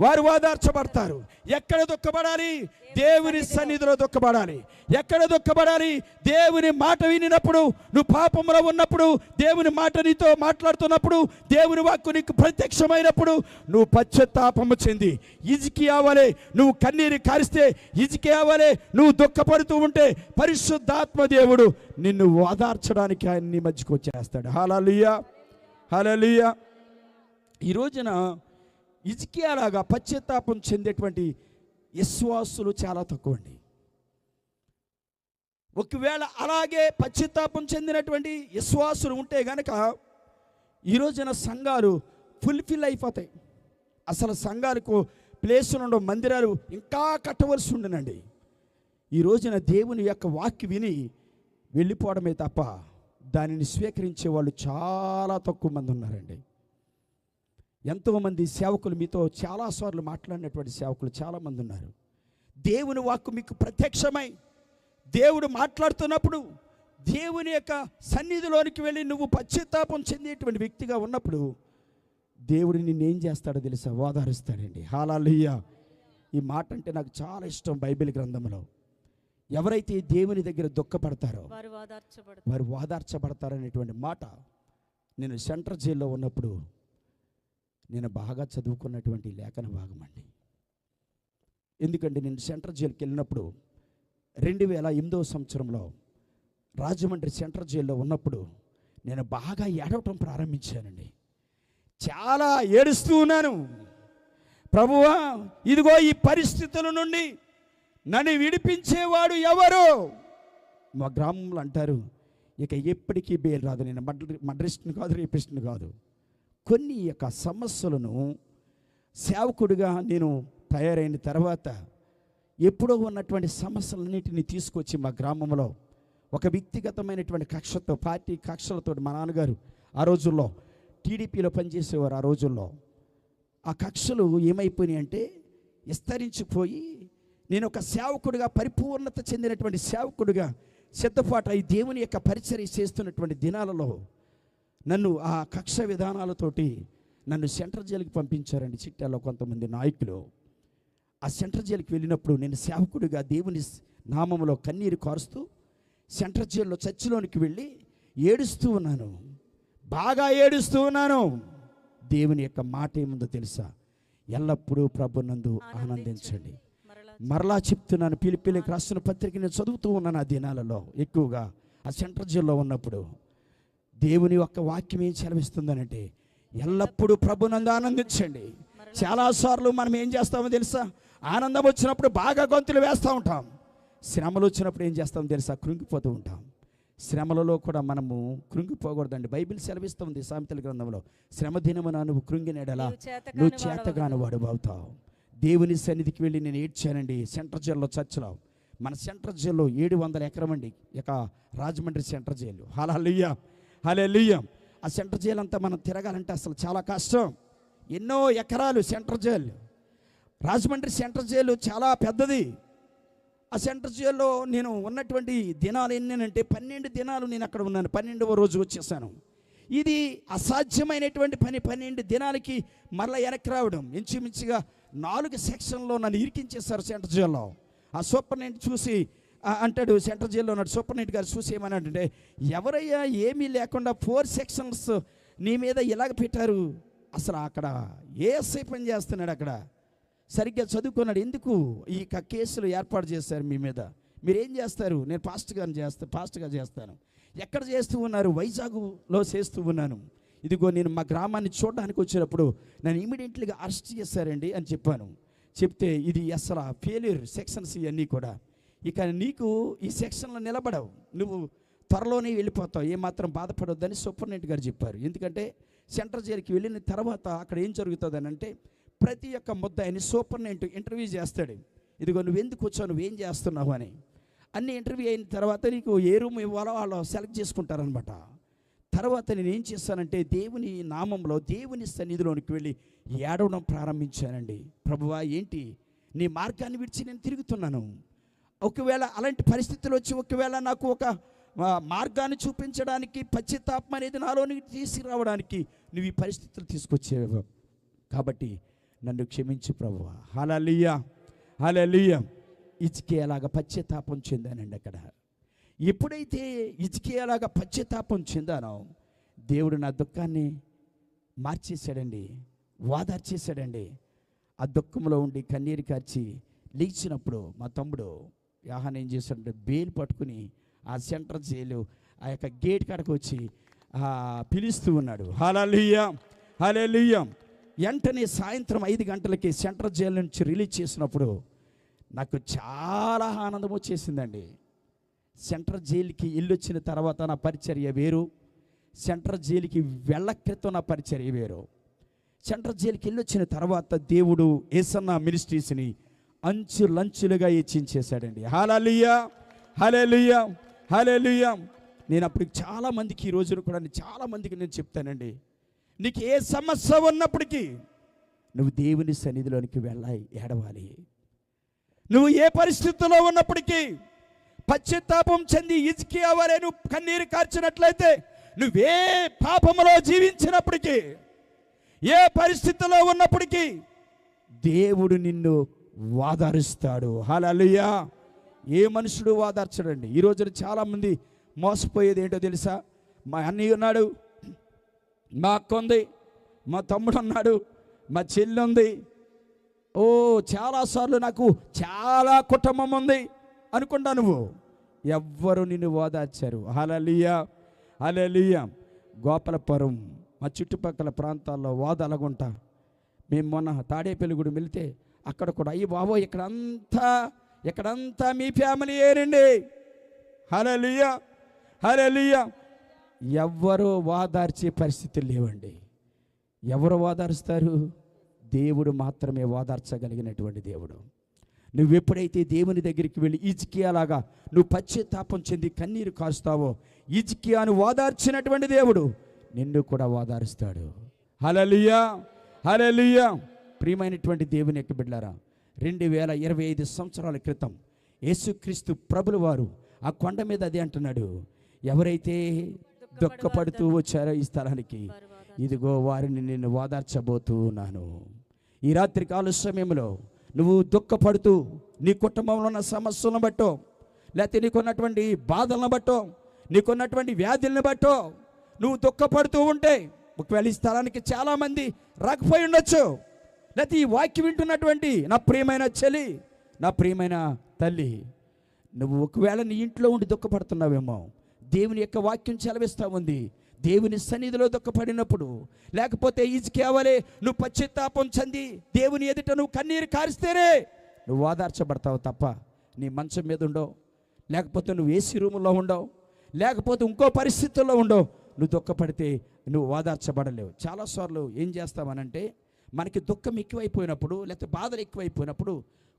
వారు ఓదార్చబడతారు. ఎక్కడ దుఃఖపడాలి? దేవుని సన్నిధిలో దుఃఖపడాలి. ఎక్కడ దుఃఖపడాలి? దేవుని మాట వినినప్పుడు, నువ్వు పాపంలో ఉన్నప్పుడు, దేవుని మాట నీతో మాట్లాడుతున్నప్పుడు, దేవుని వాక్కు నీకు ప్రత్యక్షమైనప్పుడు నువ్వు పశ్చాత్తాపము చెంది హిజ్కియా వలె నువ్వు కన్నీరు కారిస్తే, హిజ్కియా వలె నువ్వు దుఃఖపడుతూ ఉంటే పరిశుద్ధాత్మ దేవుడు నిన్ను ఓదార్చడానికి ఆయన నీ మధ్యకు వచ్చేస్తాడు. హల్లెలూయా, హల్లెలూయా. ఈ రోజున హిజ్కియా లాగా పశ్చాత్తాపం చెందేటువంటి విశ్వాసులు చాలా తక్కువ అండి. ఒకవేళ అలాగే పశ్చాత్తాపం చెందినటువంటి విశ్వాసులు ఉంటే గనక ఈ రోజున సంఘాలు ఫుల్ఫిల్ అయిపోతాయి. అసలు సంఘాలకు ప్లేసులు ఉండవు, మందిరాలు ఇంకా కట్టవలసి ఉండనండి. ఈ రోజున దేవుని యొక్క వాక్యం విని వెళ్ళిపోవడమే తప్ప దానిని స్వీకరించే వాళ్ళు చాలా తక్కువ మంది ఉన్నారండి. ఎంతోమంది సేవకులు, మీతో చాలాసార్లు మాట్లాడినటువంటి సేవకులు చాలామంది ఉన్నారు. దేవుని వాక్కు మీకు ప్రత్యక్షమై దేవుడు మాట్లాడుతున్నప్పుడు, దేవుని యొక్క సన్నిధిలోనికి వెళ్ళి నువ్వు పశ్చాత్తాపం చెందేటువంటి వ్యక్తిగా ఉన్నప్పుడు దేవుడు నిన్నేం చేస్తాడో తెలుసా? ఓదారుస్తాడండి. హల్లెలూయా. ఈ మాట అంటే నాకు చాలా ఇష్టం. బైబిల్ గ్రంథంలో ఎవరైతే దేవుని దగ్గర దుఃఖపడతారో వారు ఓదార్చబడతారనేటువంటి మాట నేను సెంట్రల్ జైల్లో ఉన్నప్పుడు నేను బాగా చదువుకున్నటువంటి లేఖన భాగం అండి. ఎందుకంటే నేను సెంట్రల్ జైలుకి వెళ్ళినప్పుడు 2008వ సంవత్సరంలో రాజమండ్రి సెంట్రల్ జైల్లో ఉన్నప్పుడు నేను బాగా ఏడవటం ప్రారంభించానండి. చాలా ఏడుస్తూ ఉన్నాను. ప్రభువా, ఇదిగో ఈ పరిస్థితుల నుండి నన్ను విడిపించేవాడు ఎవరు? మా గ్రామంలో అంటారు, ఇక ఎప్పటికీ బెయిల్ రాదు. నేను మడ్రిస్ట్ని కాదు, రేపిస్ట్ని కాదు. కొన్ని యొక్క సమస్యలను సేవకుడిగా నేను తయారైన తర్వాత ఎప్పుడో ఉన్నటువంటి సమస్యలన్నింటినీ తీసుకొచ్చి మా గ్రామంలో ఒక వ్యక్తిగతమైనటువంటి కక్షతో, పార్టీ కక్షలతో, మా నాన్నగారు ఆ రోజుల్లో టీడీపీలో పనిచేసేవారు. ఆ రోజుల్లో ఆ కక్షలు ఏమైపోయినాయి అంటే విస్తరించిపోయి నేను ఒక సేవకుడిగా, పరిపూర్ణత చెందినటువంటి సేవకుడిగా సిద్ధపాటు అయి దేవుని యొక్క పరిచర్య చేస్తున్నటువంటి దినాలలో నన్ను ఆ కక్ష విధానాలతోటి నన్ను సెంట్రల్ జైలుకి పంపించారండి. చిట్టాలో కొంతమంది నాయకులు. ఆ సెంట్రల్ జైలుకి వెళ్ళినప్పుడు నేను సేవకుడిగా దేవుని నామములో కన్నీరు కారుస్తూ సెంట్రల్ జైల్లో చర్చిలోనికి వెళ్ళి ఏడుస్తూ ఉన్నాను, బాగా ఏడుస్తూ ఉన్నాను. దేవుని యొక్క మాట ఏముందో తెలుసా? ఎల్లప్పుడూ ప్రభునందు ఆనందించండి. మరలా చెప్తున్నాను, పిలిపిలికి రాస్తున్న పత్రిక నేను చదువుతూ ఉన్నాను. ఆ దినాలలో ఎక్కువగా ఆ సెంట్రల్ జైల్లో ఉన్నప్పుడు దేవుని యొక్క వాక్యం ఏం సెలవిస్తుందనంటే ఎల్లప్పుడూ ప్రభునందు ఆనందించండి. చాలాసార్లు మనం ఏం చేస్తామో తెలుసా? ఆనందం వచ్చినప్పుడు బాగా గొంతులు వేస్తూ ఉంటాం. శ్రమలు వచ్చినప్పుడు ఏం చేస్తామో తెలుసా? కృంగిపోతూ ఉంటాం. శ్రమలలో కూడా మనము కృంగిపోకూడదండి. బైబిల్ సెలవిస్తుంది సామెతల గ్రంథంలో, శ్రమ దినమున నువ్వు కృంగినేడలా నువ్వు చేతగాని వాడు అవుతావు. దేవుని సన్నిధికి వెళ్ళి నేను ఏడ్చానండి సెంట్రల్ జైల్లో, చర్చలో. మన సెంట్రల్ జైల్లో 700 ఎకరం అండి, ఇక రాజమండ్రి సెంట్రల్ జైలు. హల్లెలూయా, హల్లెలూయా. ఆ సెంట్రల్ జైలు అంతా మనం తిరగాలంటే అసలు చాలా కష్టం. ఎన్నో ఎకరాలు central jail. Rajahmundry central jail చాలా పెద్దది. ఆ సెంట్రల్ జైల్లో నేను ఉన్నటువంటి దినాలు ఎన్నంటే 12 దినాలు నేను అక్కడ ఉన్నాను. 12వ రోజు వచ్చేసాను. ఇది అసాధ్యమైనటువంటి పని. 12 దినాలకి మరలా వెనక్కి రావడం. ఇంచుమించుగా 4 సెక్షన్లో నన్ను ఇరికించేశారు సెంట్రల్ జైల్లో. ఆ సూపరింటెండెంట్ చూసి అంటాడు, సెంట్రల్ జైల్లో ఉన్నాడు సూపరింటెండెంట్ గారు చూసి ఏమన్నాడంటే, ఎవరయ్యా ఏమీ లేకుండా 4 సెక్షన్స్ నీ మీద ఇలాగ పెట్టారు, అసలు అక్కడ ఏఎస్ఐ పని చేస్తున్నాడు, అక్కడ సరిగ్గా చదువుకున్నాడు, ఎందుకు ఈ కేసులు ఏర్పాటు చేశారు మీ మీద, మీరేం చేస్తారు? నేను ఫాస్ట్గా చేస్తాను. ఎక్కడ చేస్తూ ఉన్నారు? వైజాగ్లో చేస్తూ ఉన్నాను. ఇదిగో నేను మా గ్రామాన్ని చూడడానికి వచ్చినప్పుడు నన్ను ఇమీడియట్లీగా అరెస్ట్ చేశారండి అని చెప్పాను. చెప్తే ఇది అసలు ఫెయిల్యూర్ సెక్షన్స్ ఇవన్నీ కూడా, ఇక నీకు ఈ సెక్షన్లో నిలబడవు, నువ్వు త్వరలోనే వెళ్ళిపోతావు, ఏమాత్రం బాధపడొద్దని సూపరింటెండెంట్ గారు చెప్పారు. ఎందుకంటే సెంట్రల్ జైలుకి వెళ్ళిన తర్వాత అక్కడ ఏం జరుగుతుందని అంటే, ప్రతి ఒక్క ముద్దాయిని సూపరింటెండెంట్ ఇంటర్వ్యూ చేస్తాడు. ఇదిగో నువ్వు ఎందుకు వచ్చావు, నువ్వేం చేస్తున్నావు అని. అన్ని ఇంటర్వ్యూ అయిన తర్వాత నీకు ఏ రూమ్ ఇవ్వాలో వాళ్ళు సెలెక్ట్ చేసుకుంటారనమాట. తర్వాత నేను ఏం చేస్తానంటే, దేవుని నామంలో దేవుని సన్నిధిలోనికి వెళ్ళి ఏడవడం ప్రారంభించానండి. ప్రభువా, ఏంటి నీ మార్గాన్ని విడిచి నేను తిరుగుతున్నాను, ఒకవేళ అలాంటి పరిస్థితులు వచ్చి ఒకవేళ నాకు ఒక మార్గాన్ని చూపించడానికి, పశ్చాత్తాపం అనేది నాలోనికి తీసుకురావడానికి నువ్వు ఈ పరిస్థితులు తీసుకొచ్చేవా, కాబట్టి నన్ను క్షమించు ప్రభువా. హల్లెలూయా, హల్లెలూయా. హిజ్కియాలాగా పశ్చాత్తాపం చెందానండి అక్కడ. ఎప్పుడైతే హిజ్కియాలాగా పశ్చాత్తాపం చెందానో, దేవుడు నా దుఃఖాన్ని మార్చేశాడండి, వాదార్చేశాడండి. ఆ దుఃఖంలో ఉండి కన్నీరు కార్చి లేచినప్పుడు మా తమ్ముడు యాహాన్ ఏం చేశాడంటే, బేలు పట్టుకుని ఆ సెంట్రల్ జైలు ఆ యొక్క గేట్ కాడకు వచ్చి పిలుస్తూ ఉన్నాడు. హల్లెలూయా, హల్లెలూయా. వెంటనే సాయంత్రం 5 గంటలకి సెంట్రల్ జైలు నుంచి రిలీజ్ చేసినప్పుడు నాకు చాలా ఆనందం వచ్చేసిందండి. సెంట్రల్ జైలుకి వెళ్ళొచ్చిన తర్వాత నా పరిచర్య వేరు, సెంట్రల్ జైలుకి వెళ్ళ క్రితం నా పరిచర్య వేరు. సెంట్రల్ జైలుకి వెళ్ళొచ్చిన తర్వాత దేవుడు యేసన్న మినిస్ట్రీస్ని అంచులంచులుగా హెచ్చించేశాడండి. హల్లెలూయా, హల్లెలూయా, హల్లెలూయా. నేను అప్పుడు చాలామందికి ఈ రోజున కూడా చాలామందికి నేను చెప్తానండి, నీకు ఏ సమస్య ఉన్నప్పటికీ నువ్వు దేవుని సన్నిధిలోనికి వెళ్ళాలి, ఏడవాలి. నువ్వు ఏ పరిస్థితుల్లో ఉన్నప్పటికీ పశ్చాత్తాపం చెంది హిజ్కియా వలె నువ్వు కన్నీరు కార్చినట్లయితే, నువ్వే పాపములో జీవించినప్పటికీ, ఏ పరిస్థితిలో ఉన్నప్పటికీ దేవుడు నిన్ను వాదారుస్తాడు. హల్లెలూయా. ఏ మనుషుడు వాదార్చడండి. ఈ రోజున చాలామంది మోసపోయేది ఏంటో తెలుసా? మా అన్నయ్య ఉన్నాడు, మా అక్క ఉంది, మా తమ్ముడు ఉన్నాడు, మా చెల్లి ఉంది, చాలాసార్లు నాకు చాలా కుటుంబం ఉంది అనుకుంటా. నువ్వు ఎవ్వరు నిన్ను ఓదార్చారు. హల్లెలూయా, హల్లెలూయా. గోపాలపురం మా చుట్టుపక్కల ప్రాంతాల్లో ఓదాలగుంట, మేము మొన్న తాడేపల్లిగూడెం వెళితే అక్కడ కూడా, అయ్యి బాబో ఇక్కడంతా మీ ఫ్యామిలీ ఏనండి. హల్లెలూయా, హల్లెలూయా. ఎవ్వరూ ఓదార్చే పరిస్థితులు లేవండి. ఎవరు ఓదారుస్తారు? దేవుడు మాత్రమే ఓదార్చగలిగినటువంటి దేవుడు. నువ్వెప్పుడైతే దేవుని దగ్గరికి వెళ్ళి హిజ్కియాలాగా నువ్వు పశ్చాత్తాపం చెంది కన్నీరు కాస్తావో, హిజ్కియాను ఓదార్చినటువంటి దేవుడు నిన్ను కూడా ఓదారుస్తాడు. హల్లెలూయా, హల్లెలూయా. ప్రియమైనటువంటి దేవుని యొక్క బిడ్డలారా, 2025 సంవత్సరాల క్రితం యేసుక్రీస్తు ప్రభుల వారు ఆ కొండ మీద అదే అంటున్నాడు, ఎవరైతే దుఃఖపడుతూ వచ్చారో ఈ స్థలానికి, ఇదిగో వారిని నేను ఓదార్చబోతూ ఉన్నాను. ఈ రాత్రి కాల సమయంలో నువ్వు దుఃఖపడుతూ నీ కుటుంబంలో ఉన్న సమస్యలను బట్టో, లేకపోతే నీకున్నటువంటి బాధలను బట్టో, నీకున్నటువంటి వ్యాధులను బట్టో నువ్వు దుఃఖపడుతూ ఉంటే, ఒకవేళ ఈ స్థలానికి చాలామంది రాకపోయి ఉండొచ్చు, లేకపోతే ఈ వాక్యం వింటున్నటువంటి నా ప్రియమైన చెల్లి, నా ప్రియమైన తల్లి, నువ్వు ఒకవేళ నీ ఇంట్లో ఉండి దుఃఖపడుతున్నావేమో, దేవుని యొక్క వాక్యం చెలవిస్తూ ఉంది, దేవుని సన్నిధిలో దుఃఖపడినప్పుడు, లేకపోతే హిజ్కియా వలె నువ్వు పశ్చాత్తాపం చెంది దేవుని ఎదుట నువ్వు కన్నీరు కారిస్తేనే నువ్వు ఓదార్చబడతావు తప్ప, నీ మంచం మీద ఉండవు, లేకపోతే నువ్వు ఏసీ రూములో ఉండవు, లేకపోతే ఇంకో పరిస్థితుల్లో ఉండవు, నువ్వు దుఃఖపడితే నువ్వు ఓదార్చబడలేవు. చాలాసార్లు ఏం చేస్తామనంటే మనకి దుఃఖం ఎక్కువైపోయినప్పుడు లేకపోతే బాధలు ఎక్కువైపోయినప్పుడు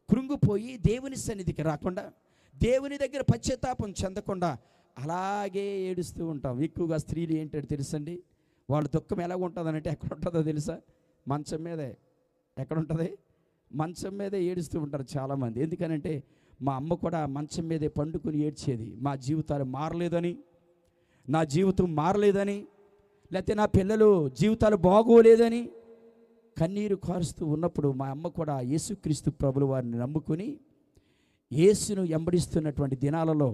కృంగిపోయి దేవుని సన్నిధికి రాకుండా, దేవుని దగ్గర పశ్చాత్తాపం చెందకుండా అలాగే ఏడుస్తూ ఉంటాం. ఎక్కువగా స్త్రీలు ఏంటంటే తెలుసండి, వాళ్ళ దుఃఖం ఎలా ఉంటుందనంటే ఎక్కడ ఉంటుందో తెలుసా? మంచం మీదే. ఎక్కడ ఉంటుంది? మంచం మీదే ఏడుస్తూ ఉంటారు చాలామంది. ఎందుకనంటే మా అమ్మ కూడా మంచం మీదే పండుకుని ఏడ్చేది. మా జీవితాలు మారలేదని, నా జీవితం మారలేదని, లేకపోతే నా పిల్లలు జీవితాలు బాగోలేదని కన్నీరు కారుస్తూ ఉన్నప్పుడు మా అమ్మ కూడా యేసుక్రీస్తు ప్రభుల వారిని నమ్ముకుని యేసును వెంబడిస్తున్నటువంటి దినాలలో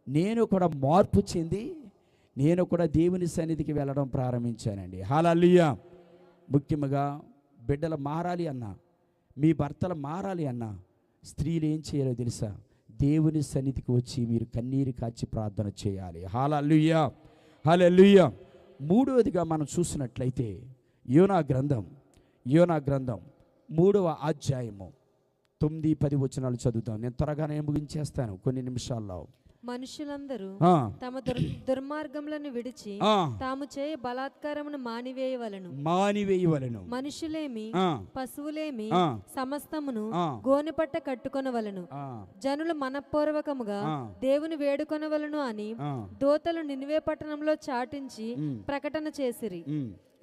నేను కూడా మార్పు చెంది నేను కూడా దేవుని సన్నిధికి వెళ్ళడం ప్రారంభించానండి. హల్లెలూయా. ముఖ్యంగా బిడ్డలు మారాలి అన్నా, మీ భర్తలు మారాలి అన్నా, స్త్రీలు ఏం చేయాలో తెలుసా? దేవుని సన్నిధికి వచ్చి మీరు కన్నీరు కాచి ప్రార్థన చేయాలి. హల్లెలూయా, హల్లెలూయా. మూడవదిగా మనం చూసినట్లయితే యోనా గ్రంథం 3వ అధ్యాయము 9-10 వచనాలు చదువుతాం. నేను త్వరగానే ముగించేస్తాను కొన్ని నిమిషాల్లో. మనుషులందరూ తమ దుర్మార్గములను విడిచి తాము చేయ బలాత్కారమును మానివేయవలెను. మనుషులేమి పశువులేమి సమస్తమును గోనెపట్ట కట్టుకొనవలెను. జనులు మనఃపూర్వకముగా దేవుని వేడుకొనవలెను అని దూతలు నినివే పట్టణంలో చాటించి ప్రకటన చేసిరి.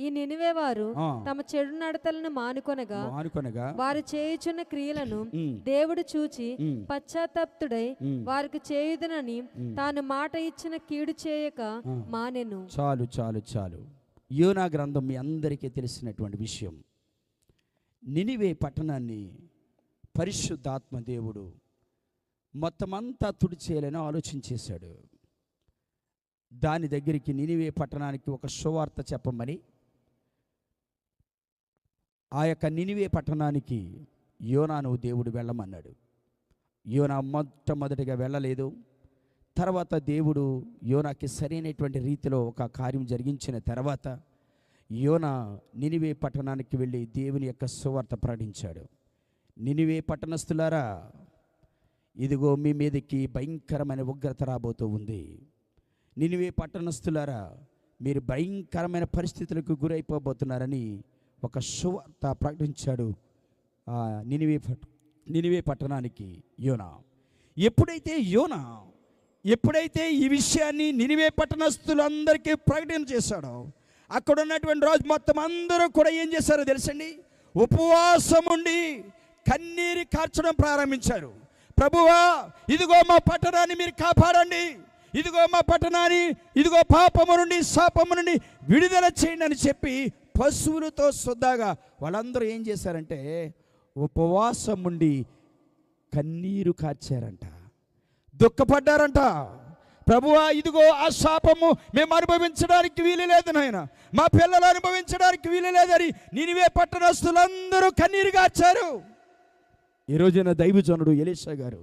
ఈ నినివే వారు తమ చెడు నడతలను మానుకొనగా వారు చేయుచున్న క్రియలను దేవుడు చూచి పశ్చాత్తాప్తుడై వారికి చేయుదునని తాను మాట ఇచ్చిన కీడు చేయక మానెను. చాలు చాలు చాలు. యోనా గ్రంథం మీ అందరికీ తెలిసినటువంటి విషయం. నినివే పట్టణాన్ని పరిశుద్ధాత్మ దేవుడు మొత్తమంతా తుడిచేయాలని ఆలోచించేశాడు. దాని దగ్గరికి నినివే పట్టణానికి ఒక సువార్త చెప్పమని ఆ యొక్క నినివే పట్టణానికి యోనాను దేవుడు వెళ్ళమన్నాడు. యోనా మొట్టమొదటిగా వెళ్ళలేదు. తర్వాత దేవుడు యోనాకి సరైనటువంటి రీతిలో ఒక కార్యం జరిగించిన తర్వాత యోనా నినివే పట్టణానికి వెళ్ళి దేవుని యొక్క సువార్త ప్రకటించాడు. నినివే పట్టణస్థులారా, ఇదిగో మీ మీదకి భయంకరమైన ఉగ్రత రాబోతూ ఉంది. నినివే పట్టణస్థులారా, మీరు భయంకరమైన పరిస్థితులకు గురైపోబోతున్నారని ఒక సువార్త ప్రకటించాడు నినివే పట్టణానికి యోనా. ఎప్పుడైతే ఈ విషయాన్ని నినివే పట్టణస్థులందరికీ ప్రకటన చేశాడో, అక్కడ ఉన్నటువంటి రాజు మొత్తం అందరూ కూడా ఏం చేశారో తెలుసండి? ఉపవాసం ఉండి కన్నీరు కార్చడం ప్రారంభించారు. ప్రభువా, ఇదిగో మా పట్టణాన్ని మీరు కాపాడండి, ఇదిగో మా పట్టణాన్ని, ఇదిగో పాపము నుండి శాపము నుండి విడుదల చేయండి అని చెప్పి పశువులతో శుద్ధగా వాళ్ళందరూ ఏం చేశారంటే ఉపవాసం ఉండి కన్నీరు కార్చారంట, దుఃఖపడ్డారంట. ప్రభువా, ఇదిగో ఆ శాపము మేము అనుభవించడానికి వీలు లేదు నాయన, మా పిల్లలు అనుభవించడానికి వీలు లేదని నినివే పట్టణస్తులందరూ కన్నీరు కార్చారు. ఈ రోజున దైవజనుడు ఎలీషా గారు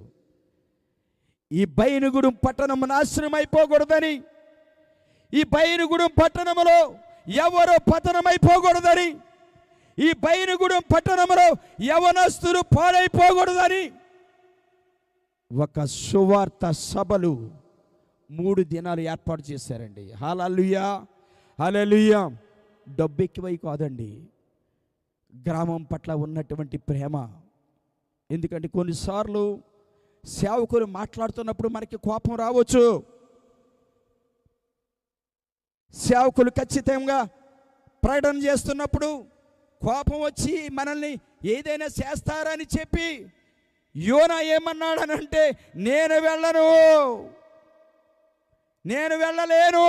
ఈ బయనుగూడెం పట్టణం నాశనం అయిపోకూడదని, ఈ బయనుగూడెం పట్టణంలో ఎవరు పతనమైపోకూడదని, ఈ బయనుగూడెం పట్టణంలో యవనస్తులు పాడైపోకూడదని ఒక సువార్త సభలు 3 దినాలు ఏర్పాటు చేశారండి. హల్లెలూయా, హల్లెలూయా. డబ్బు ఎక్కువై కాదండి, గ్రామం పట్ల ఉన్నటువంటి ప్రేమ. ఎందుకంటే కొన్నిసార్లు సేవకులు మాట్లాడుతున్నప్పుడు మనకి కోపం రావచ్చు. సేవకులు ఖచ్చితంగా ప్రకటన చేస్తున్నప్పుడు కోపం వచ్చి మనల్ని ఏదైనా చేస్తారని చెప్పి యోనా ఏమన్నాడనంటే, నేను వెళ్ళలేను.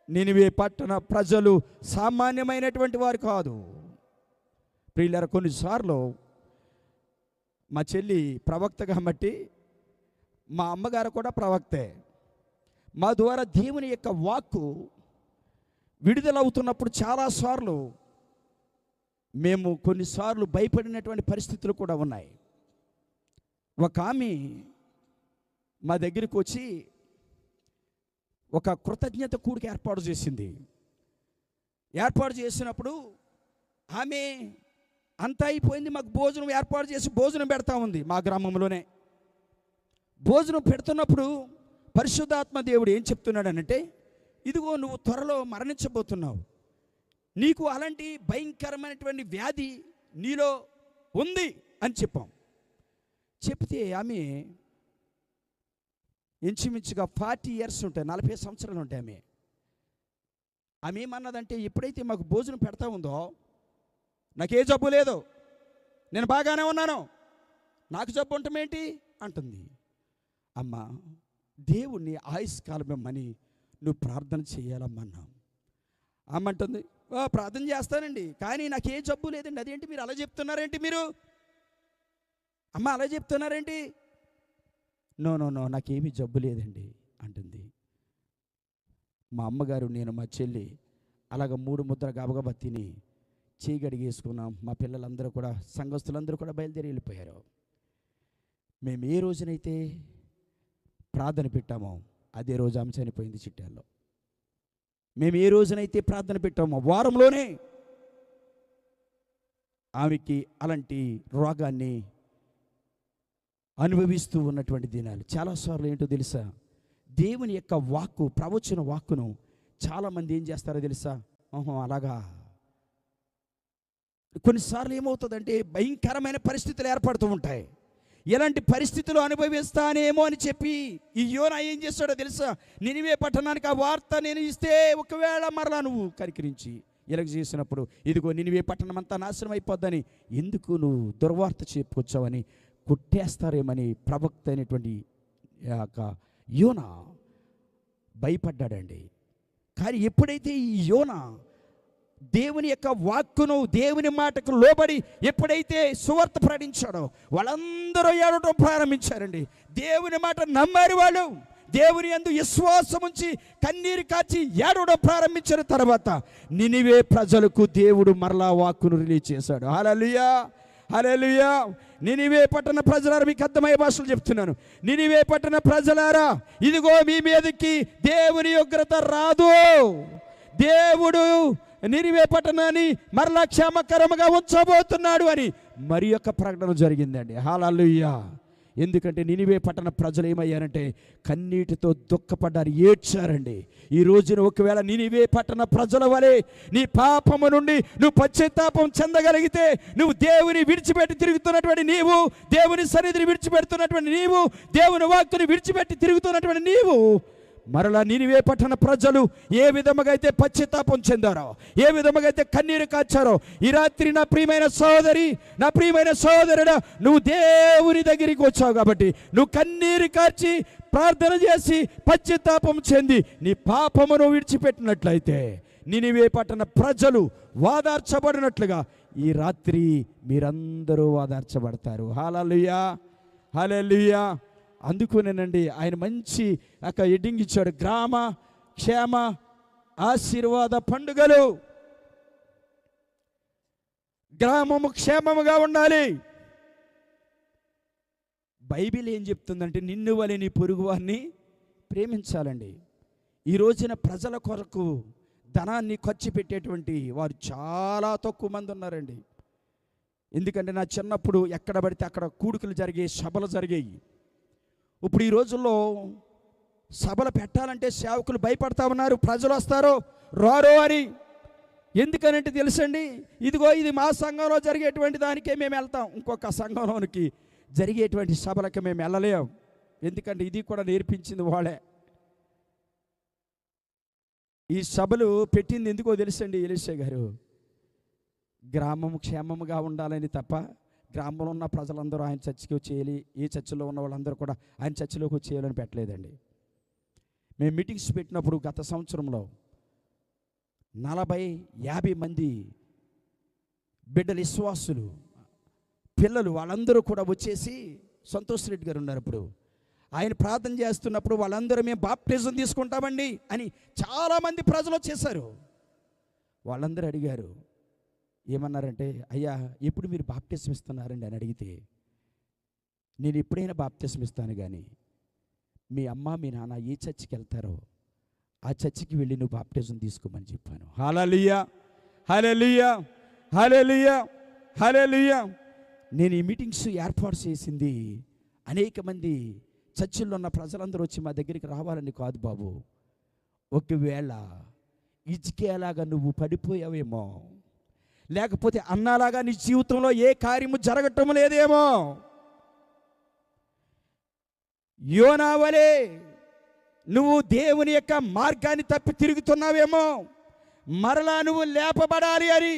నినివే పట్టణ ప్రజలు సామాన్యమైనటువంటి వారు కాదు. ప్రియులారా, కొన్నిసార్లు మా చెల్లి ప్రవక్త కాబట్టి మా అమ్మగారు కూడా ప్రవక్తే. మా ద్వారా దేవుని యొక్క వాక్కు విడుదలవుతున్నప్పుడు చాలాసార్లు మేము కొన్నిసార్లు భయపడినటువంటి పరిస్థితులు కూడా ఉన్నాయి. ఒక ఆమె మా దగ్గరికి వచ్చి ఒక కృతజ్ఞత కూడిక ఏర్పాటు చేసింది. ఏర్పాటు చేసినప్పుడు ఆమె అంతా అయిపోయింది, మాకు భోజనం ఏర్పాటు చేసి భోజనం పెడతా ఉంది. మా గ్రామంలోనే భోజనం పెడుతున్నప్పుడు పరిశుద్ధాత్మ దేవుడు ఏం చెప్తున్నాడనంటే, ఇదిగో నువ్వు త్వరలో మరణించబోతున్నావు, నీకు అలాంటి భయంకరమైనటువంటి వ్యాధి నీలో ఉంది అని చెప్పాం. చెప్తే ఆమె ఇంచుమించుగా 40 years ఉంటాయి, 40 సంవత్సరాలు ఉంటాయి. ఆమె ఏమన్నదంటే, ఎప్పుడైతే మాకు భోజనం పెడతా ఉందో నాకే జబ్బు లేదు, నేను బాగానే ఉన్నాను, నాకు జబ్బు ఉండటమేంటి అంటుంది. అమ్మ, దేవుణ్ణి ఆయుష్కాలం ఇమ్మని నువ్వు ప్రార్థన చేయాలమ్మన్నా. అమ్మ అంటుంది, ప్రార్థన చేస్తానండి, కానీ నాకే జబ్బు లేదండి. అదేంటి మీరు అలా చెప్తున్నారేంటి? మీరు అమ్మ అలా చెప్తున్నారేంటి? నో నో నో నాకేమీ జబ్బు లేదండి అంటుంది. మా అమ్మగారు, నేను, మా చెల్లి అలాగ 3 ముద్దలు గబగబా తిని చీగడిగేసుకున్నాం. మా పిల్లలందరూ కూడా, సంఘస్థులందరూ కూడా బయలుదేరి వెళ్ళిపోయారు. మేము ఏ రోజునైతే ప్రార్థన పెట్టామో అదే రోజు ఆమె చనిపోయింది చిట్టాల్లో. మేము ఏ రోజునైతే ప్రార్థన పెట్టామో వారంలోనే ఆమెకి అలాంటి రోగాన్ని అనుభవిస్తూ ఉన్నటువంటి దినాలు. చాలాసార్లు ఏంటో తెలుసా, దేవుని యొక్క వాక్కు, ప్రవచన వాక్కును చాలామంది ఏం చేస్తారో తెలుసా, అలాగా. కొన్నిసార్లు ఏమవుతుందంటే భయంకరమైన పరిస్థితులు ఏర్పడుతూ ఉంటాయి. ఎలాంటి పరిస్థితులు అనుభవిస్తానేమో అని చెప్పి ఈ యోనా ఏం చేస్తాడో తెలుసా, నినివే పట్టణానికి ఆ వార్త నేను ఇస్తే ఒకవేళ మరలా నువ్వు కరికరించి ఇలాగ చేసినప్పుడు ఇదిగో నినివే పట్టణం అంతా నాశనం అయిపోద్దని ఎందుకు నువ్వు దుర్వార్త చెప్పుకొచ్చావని కొట్టేస్తారేమని ప్రవక్త అయినటువంటి యోనా భయపడ్డాడండి. కానీ ఎప్పుడైతే ఈ యోనా దేవుని యొక్క వాక్కును, దేవుని మాటకు లోబడి ఎప్పుడైతే సువార్త ప్రకటించాడో వాళ్ళందరూ ఏడవడం ప్రారంభించారండి. దేవుని మాట నమ్మారు. వాళ్ళు దేవుని యందు విశ్వాసం ఉంచి కన్నీరు కాచి ఏడవడం ప్రారంభించిన తర్వాత నినివే ప్రజలకు దేవుడు మరలా వాక్కును రిలీజ్ చేశాడు. హల్లెలూయా, హల్లెలూయా. నినివే పట్టణ ప్రజలారా, మీకు అర్థమయ్యే భాషలు చెప్తున్నాను. నినివే పట్టణ ప్రజలారా, ఇదిగో మీ మీదకి దేవుని ఉగ్రత రాదు. దేవుడు నినివే పట్టణాన్ని మరలా క్షేమకరముగా ఉంచబోతున్నాడు అని మరి యొక్క ప్రకటన జరిగిందండి. హల్లెలూయా. ఎందుకంటే నినివే పట్టణ ప్రజలు ఏమయ్యారంటే కన్నీటితో దుఃఖపడ్డారు, ఏడ్చారండి. ఈ రోజున ఒకవేళ నినివే పట్టణ ప్రజల వలె నీ పాపము నుండి నువ్వు పశ్చాత్తాపం చెందగలిగితే, నువ్వు దేవుని విడిచిపెట్టి తిరుగుతున్నటువంటి నీవు, దేవుని సన్నిధిని విడిచిపెడుతున్నటువంటి నీవు, దేవుని వాక్కుని విడిచిపెట్టి తిరుగుతున్నటువంటి నీవు మరలా నినివే పట్టణ ప్రజలు ఏ విధముగా అయితే పశ్చాత్తాపం చెందారో, ఏ విధముగా అయితే కన్నీరు కాచారో, ఈ రాత్రి నా ప్రియమైన సోదరి, నా ప్రియమైన సోదరుడా, నువ్వు దేవుని దగ్గరికి వచ్చావు కాబట్టి నువ్వు కన్నీరు కార్చి ప్రార్థన చేసి పశ్చాత్తాపం చెంది నీ పాపమును విడిచిపెట్టినట్లయితే నినివే పట్టణ ప్రజలు వాదార్చబడినట్లుగా ఈ రాత్రి మీరందరూ వాదార్చబడతారు. హల్లెలూయా, హల్లెలూయా. అందుకునేనండి ఆయన మంచి ఒక హెడ్డింగ్ ఇచ్చాడు, గ్రామ క్షేమ ఆశీర్వాద పండుగలు. గ్రామము క్షేమముగా ఉండాలి. బైబిల్ ఏం చెప్తుందంటే నిన్ను వలె నీ పొరుగు వారిని ప్రేమించాలండి. ఈ రోజున ప్రజల కొరకు ధనాన్ని ఖర్చు పెట్టేటువంటి వారు చాలా తక్కువ మంది ఉన్నారండి. ఎందుకంటే నా చిన్నప్పుడు ఎక్కడ పడితే అక్కడ కూడుకులు జరిగాయి, సభలు జరిగాయి. ఇప్పుడు ఈ రోజుల్లో సభలు పెట్టాలంటే సేవకులు భయపడతా ఉన్నారు, ప్రజలు వస్తారో రారో అని. ఎందుకనంటే తెలుసండి, ఇదిగో ఇది మా సంఘంలో జరిగేటువంటి దానికే మేము వెళ్తాం, ఇంకొక సంఘంలోనికి జరిగేటువంటి సభలకి మేము వెళ్ళలేం. ఎందుకంటే ఇది కూడా నేర్పించింది వాళ్ళే. ఈ సభలు పెట్టింది ఎందుకో తెలుసండి ఎలీషా గారు, గ్రామం క్షేమముగా ఉండాలని తప్ప గ్రామంలో ఉన్న ప్రజలందరూ ఆయన చర్చికి వచ్చేయాలి, ఏ చర్చిలో ఉన్న వాళ్ళందరూ కూడా ఆయన చర్చిలోకి వచ్చేయాలని పెట్టలేదండి. మేము మీటింగ్స్ పెట్టినప్పుడు గత సంవత్సరంలో 40-50 మంది బిడ్డలు, విశ్వాసులు, పిల్లలు వాళ్ళందరూ కూడా వచ్చేసి, సంతోష్ రెడ్డి గారు ఉన్నారు అప్పుడు, ఆయన ప్రార్థన చేస్తున్నప్పుడు వాళ్ళందరూ మేము బాప్టిజం తీసుకుంటామండి అని చాలామంది ప్రజలు వచ్చేసారు. వాళ్ళందరూ అడిగారు, ఏమన్నారంటే, అయ్యా ఎప్పుడు మీరు బాప్టిజం ఇస్తున్నారండి అని అడిగితే, నేను ఎప్పుడైనా బాప్టిజం ఇస్తాను, కానీ మీ అమ్మ మీ నాన్న ఏ చర్చికి వెళ్తారో ఆ చర్చికి వెళ్ళి నువ్వు బాప్టిజం తీసుకోమని చెప్పాను. హల్లెలూయా, హల్లెలూయా, హల్లెలూయా, హల్లెలూయా. నేను ఈ మీటింగ్స్ ఏర్పాటు చేసింది అనేక మంది చర్చిల్లో ఉన్న ప్రజలందరూ వచ్చి మా దగ్గరికి రావాలని కాదు బాబు. ఒకవేళ హిజ్కియాలాగా నువ్వు పడిపోయావేమో, లేకపోతే అన్నాలాగా నీ జీవితంలో ఏ కార్యము జరగటం లేదేమో, యోనా వలె నువ్వు దేవుని యొక్క మార్గాన్ని తప్పి తిరుగుతున్నావేమో, మరలా నువ్వు లేపబడాలి అని,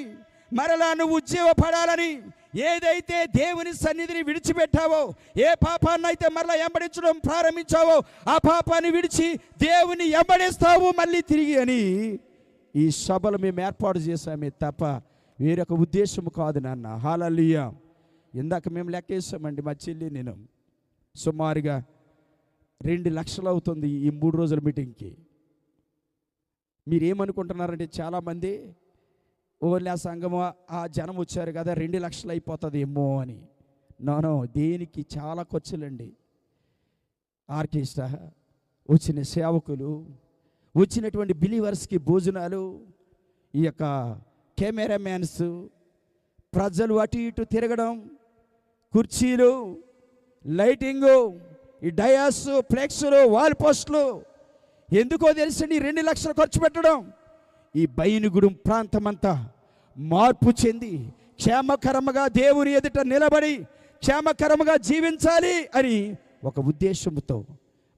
మరలా నువ్వు ఉజ్జీవపడాలని, ఏదైతే దేవుని సన్నిధిని విడిచిపెట్టావో, ఏ పాపాన్ని అయితే మరలా వెంబడించడం ప్రారంభించావో, ఆ పాపాన్ని విడిచి దేవుని వెంబడిస్తావు మళ్ళీ తిరిగి అని ఈ సభలు మేము ఏర్పాటు చేశామే తప్ప వేరొక ఉద్దేశం కాదు నాన్న. హల్లెలూయా. ఇందాక మేము లెక్కేసామండి, మా చెల్లి నేను, సుమారుగా 2 లక్షలు అవుతుంది ఈ 3 రోజుల మీటింగ్కి. మీరేమనుకుంటున్నారంటే చాలామంది ఓన్లీ ఆ సంఘము ఆ జనం వచ్చారు కదా 2 లక్షలు అయిపోతుంది ఏమో అని. నో, దేనికి చాలా ఖర్చులండి. ఆర్కెస్ట్రా, వచ్చిన సేవకులు, వచ్చినటువంటి బిలీవర్స్కి భోజనాలు, ఈ యొక్క కెమెరామ్యాన్స్, ప్రజలు అటు ఇటు తిరగడం, కుర్చీలు, లైటింగు, ఈ డయాస్, ఫ్లెక్స్లు, వాల్ పోస్టులు. ఎందుకో తెలుసండి 2 లక్షలు ఖర్చు పెట్టడం. ఈ బయలుగూడెం ప్రాంతమంతా మార్పు చెంది క్షేమకరముగా దేవుని ఎదుట నిలబడి క్షేమకరముగా జీవించాలి అని ఒక ఉద్దేశంతో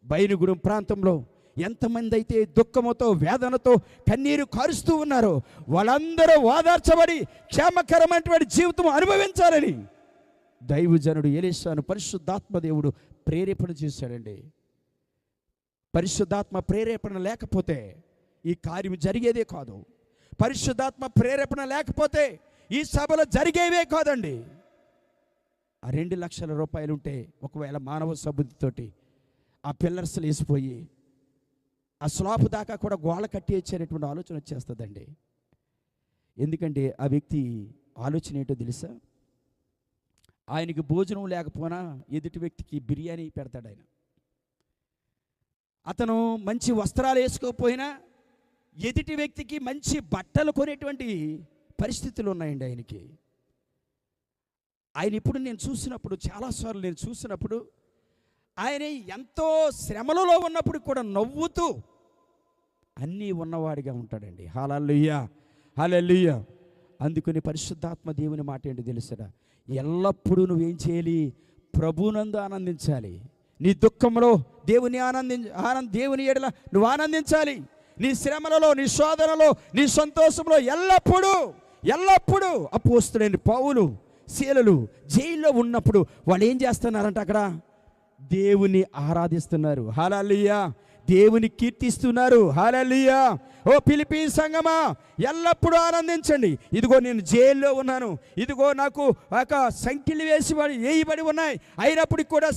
బయలుగూడెం ప్రాంతంలో ఎంతమంది అయితే దుఃఖముతో వేదనతో కన్నీరు కారుస్తూ ఉన్నారో వాళ్ళందరూ ఓదార్చబడి క్షేమకరమైనటువంటి జీవితం అనుభవించాలని దైవజనుడు ఎలీషాను పరిశుద్ధాత్మ దేవుడు ప్రేరేపణ చేశాడండి. పరిశుద్ధాత్మ ప్రేరేపణ లేకపోతే ఈ కార్యం జరిగేదే కాదు. పరిశుద్ధాత్మ ప్రేరేపణ లేకపోతే ఈ సభలు జరిగేవే కాదండి. ఆ 2 లక్షల రూపాయలు ఉంటే ఒకవేళ మానవ సబుద్ధితోటి ఆ పిల్లర్స్లు వేసిపోయి ఆ స్లాబ్ దాకా కూడా గోళ కట్టి వచ్చేటటువంటి ఆలోచన వచ్చేస్తుందండి. ఎందుకంటే ఆ వ్యక్తి ఆలోచన ఏంటో తెలుసా? ఆయనకి భోజనం లేకపోయినా ఎదుటి వ్యక్తికి బిర్యానీ పెడతాడు ఆయన. అతను మంచి వస్త్రాలు వేసుకోకపోయినా ఎదుటి వ్యక్తికి మంచి బట్టలు కొనేటువంటి పరిస్థితులు ఉన్నాయండి ఆయనకి. ఆయన ఇప్పుడు నేను చూసినప్పుడు, చాలాసార్లు నేను చూసినప్పుడు, ఆయన ఎంతో శ్రమలలో ఉన్నప్పుడు కూడా నవ్వుతూ అన్నీ ఉన్నవాడిగా ఉంటాడండి. హల్లెలూయా, హల్లెలూయా. అందుకని పరిశుద్ధాత్మ దేవుని మాట ఏంటి తెలుసా? ఎల్లప్పుడూ నువ్వేం చేయాలి? ప్రభువునందు ఆనందించాలి. నీ దుఃఖంలో దేవుని ఎడల నువ్వు ఆనందించాలి. నీ శ్రమలలో, నీ శోధనలో, నీ సంతోషంలో ఎల్లప్పుడూ అపోస్తలుడైన పౌలు, శీలలు జైల్లో ఉన్నప్పుడు వాళ్ళు ఏం చేస్తున్నారంట? అక్కడ దేవుని ఆరాధిస్తున్నారు. హల్లెలూయా. దేవుని కీర్తిస్తున్నారు. హల్లెలూయా. ఓ ఫిలిప్పీ సంఘమా, ఎల్లప్పుడూ ఆనందించండి. ఇదిగో నేను జైల్లో ఉన్నాను, ఇదిగో నాకు ఒక సంఖ్యలు వేయబడి ఉన్నాయి, అయినప్పటికీ కూడా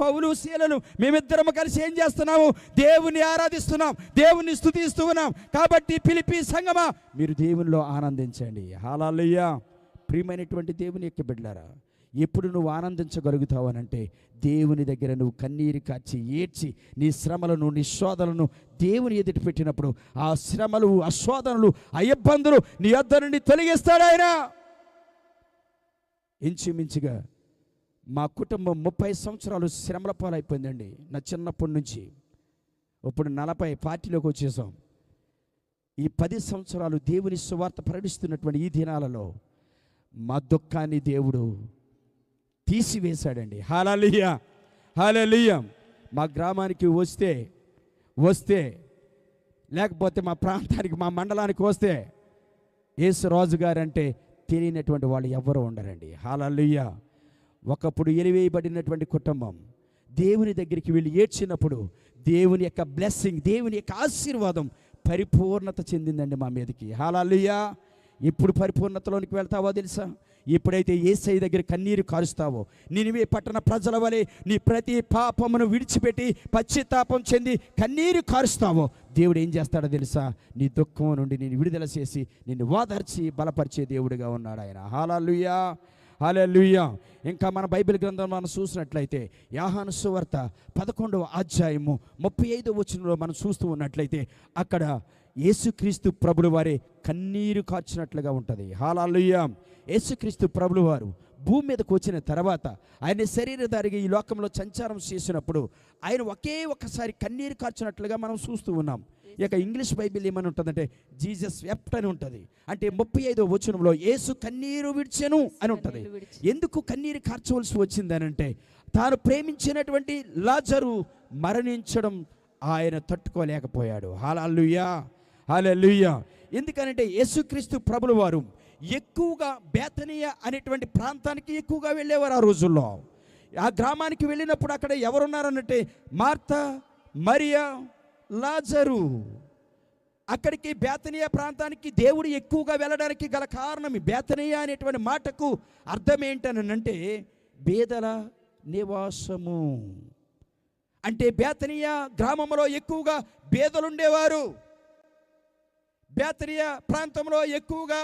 పౌలు శీలలు మేమిద్దరము కలిసి ఏం చేస్తున్నాము? దేవుని ఆరాధిస్తున్నాం, దేవుని స్తుతిస్తూ ఉన్నాం. కాబట్టి ఫిలిప్పీ సంఘమా, మీరు దేవునిలో ఆనందించండి. హల్లెలూయా. ప్రియమైనటువంటి దేవుని యొక్క బిడ్డలారా, ఎప్పుడు నువ్వు ఆనందించగలుగుతావు అనంటే దేవుని దగ్గర నువ్వు కన్నీరు కార్చి ఏడ్చి నీ శ్రమలను, నీ శోధనలను దేవుని ఎదుటి పెట్టినప్పుడు ఆ శ్రమలు, ఆ శోధనలు, ఆ ఇబ్బందులు నీ యొద్ద నుండి తొలగిస్తాడు ఆయన. ఇంచుమించుగా మా కుటుంబం 30 సంవత్సరాలు శ్రమల పాలైపోయిందండి. నా చిన్నప్పటి నుంచి ఇప్పుడు 40 పార్టీలోకి వచ్చేసాం. ఈ 10 సంవత్సరాలు దేవుని సువార్త ప్రకటిస్తున్నటువంటి ఈ దినాలలో మా దుఃఖాన్ని దేవుడు తీసివేశాడండి. హల్లెలూయా, హల్లెలూయా. మా గ్రామానికి వస్తే లేకపోతే మా ప్రాంతానికి, మా మండలానికి వస్తే యేసురాజు గారు అంటే తెలియనటువంటి వాళ్ళు ఎవరూ ఉండరండి. హల్లెలూయా. ఒకప్పుడు ఎలివేయబడినటువంటి కుటుంబం దేవుని దగ్గరికి వెళ్ళి ఏడ్చినప్పుడు దేవుని యొక్క బ్లెస్సింగ్, దేవుని యొక్క ఆశీర్వాదం పరిపూర్ణత చెందిందండి మా మీదకి. హల్లెలూయా. ఇప్పుడు పరిపూర్ణతలోనికి వెళ్తావో తెలుసా? ఎప్పుడైతే యేసయ్య దగ్గర కన్నీరు కారుస్తావో, నినివే పట్టణ ప్రజల వలె నీ ప్రతి పాపమును విడిచిపెట్టి పశ్చాత్తాపం చెంది కన్నీరు కారుస్తావో, దేవుడు ఏం చేస్తాడో తెలుసా? నీ దుఃఖం నుండి నేను విడుదల చేసి నిన్ను ఓదార్చి బలపరిచే దేవుడిగా ఉన్నాడు ఆయన. హల్లెలూయా, హల్లెలూయా. ఇంకా మన బైబిల్ గ్రంథం మనం చూసినట్లయితే యోహాను సువార్త 11వ అధ్యాయము 35వ వచనంలో మనం చూస్తూ ఉన్నట్లయితే అక్కడ యేసుక్రీస్తు ప్రభుల వారే కన్నీరు కార్చినట్లుగా ఉంటుంది. హల్లెలూయా. యేసుక్రీస్తు ప్రభుల వారు భూమి మీదకి వచ్చిన తర్వాత ఆయన శరీరధారిగా ఈ లోకంలో సంచారం చేసినప్పుడు ఆయన ఒకే ఒక్కసారి కన్నీరు కార్చినట్లుగా మనం చూస్తూ ఉన్నాం. ఇక ఇంగ్లీష్ బైబిల్ ఏమని ఉంటుందంటే జీసస్ వెప్ట్ అని ఉంటుంది. అంటే 35వ వచనంలో యేసు కన్నీరు విడిచెను అని ఉంటుంది. ఎందుకు కన్నీరు కార్చవలసి వచ్చిందని అంటే తాను ప్రేమించినటువంటి లాజరు మరణించడం ఆయన తట్టుకోలేకపోయాడు. హల్లెలూయా, హల్లెలూయా. ఎందుకనంటే యేసుక్రీస్తు ప్రభుల వారు ఎక్కువగా బేతనియ అనేటువంటి ప్రాంతానికి ఎక్కువగా వెళ్ళేవారు ఆ రోజుల్లో. ఆ గ్రామానికి వెళ్ళినప్పుడు అక్కడ ఎవరున్నారనంటే మార్తా, మరియా, లాజరు. అక్కడికి బేతనియా ప్రాంతానికి దేవుడు ఎక్కువగా వెళ్ళడానికి గల కారణం, బేతనియా అనేటువంటి మాటకు అర్థం ఏంటనంటే బేదల నివాసము. అంటే బేతనియా గ్రామంలో ఎక్కువగా బేదలు ఉండేవారు. బేతనియా ప్రాంతంలో ఎక్కువగా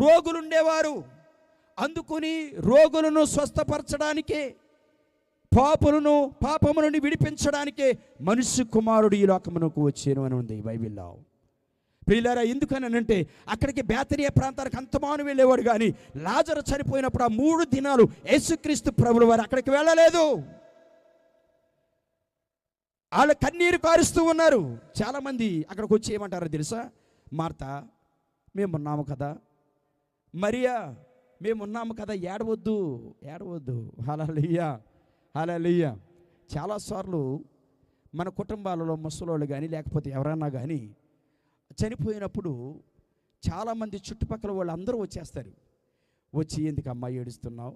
రోగులు ఉండేవారు. అందుకుని రోగులను స్వస్థపరచడానికే, పాపము నుండి విడిపించడానికే మనుష్య కుమారుడు ఈ లోకమునకు వచ్చాను అని ఉంది బైబిల్లో. ప్రియులారా, ఎందుకనంటే అక్కడికి బేతనియా ప్రాంతానికి అంతమాను వెళ్ళేవాడు, కానీ లాజరు చనిపోయినప్పుడు ఆ 3 దినాలు యేసుక్రీస్తు ప్రభుల వారు అక్కడికి వెళ్ళలేదు. వాళ్ళు కన్నీరు కారుస్తూ ఉన్నారు. చాలామంది అక్కడికి వచ్చి ఏమంటారో తెలుసా? మార్తా, మేమున్నాము కదా, మరియా, మేమున్నాము కదా, ఏడవద్దు. హల్లెలూయా, హల్లెలూయా. చాలాసార్లు మన కుటుంబాలలో ముసలోళ్ళు కానీ లేకపోతే ఎవరన్నా కానీ చనిపోయినప్పుడు చాలామంది చుట్టుపక్కల వాళ్ళు అందరూ వచ్చేస్తారు. వచ్చి ఎందుకు అమ్మాయి ఏడుస్తున్నావు,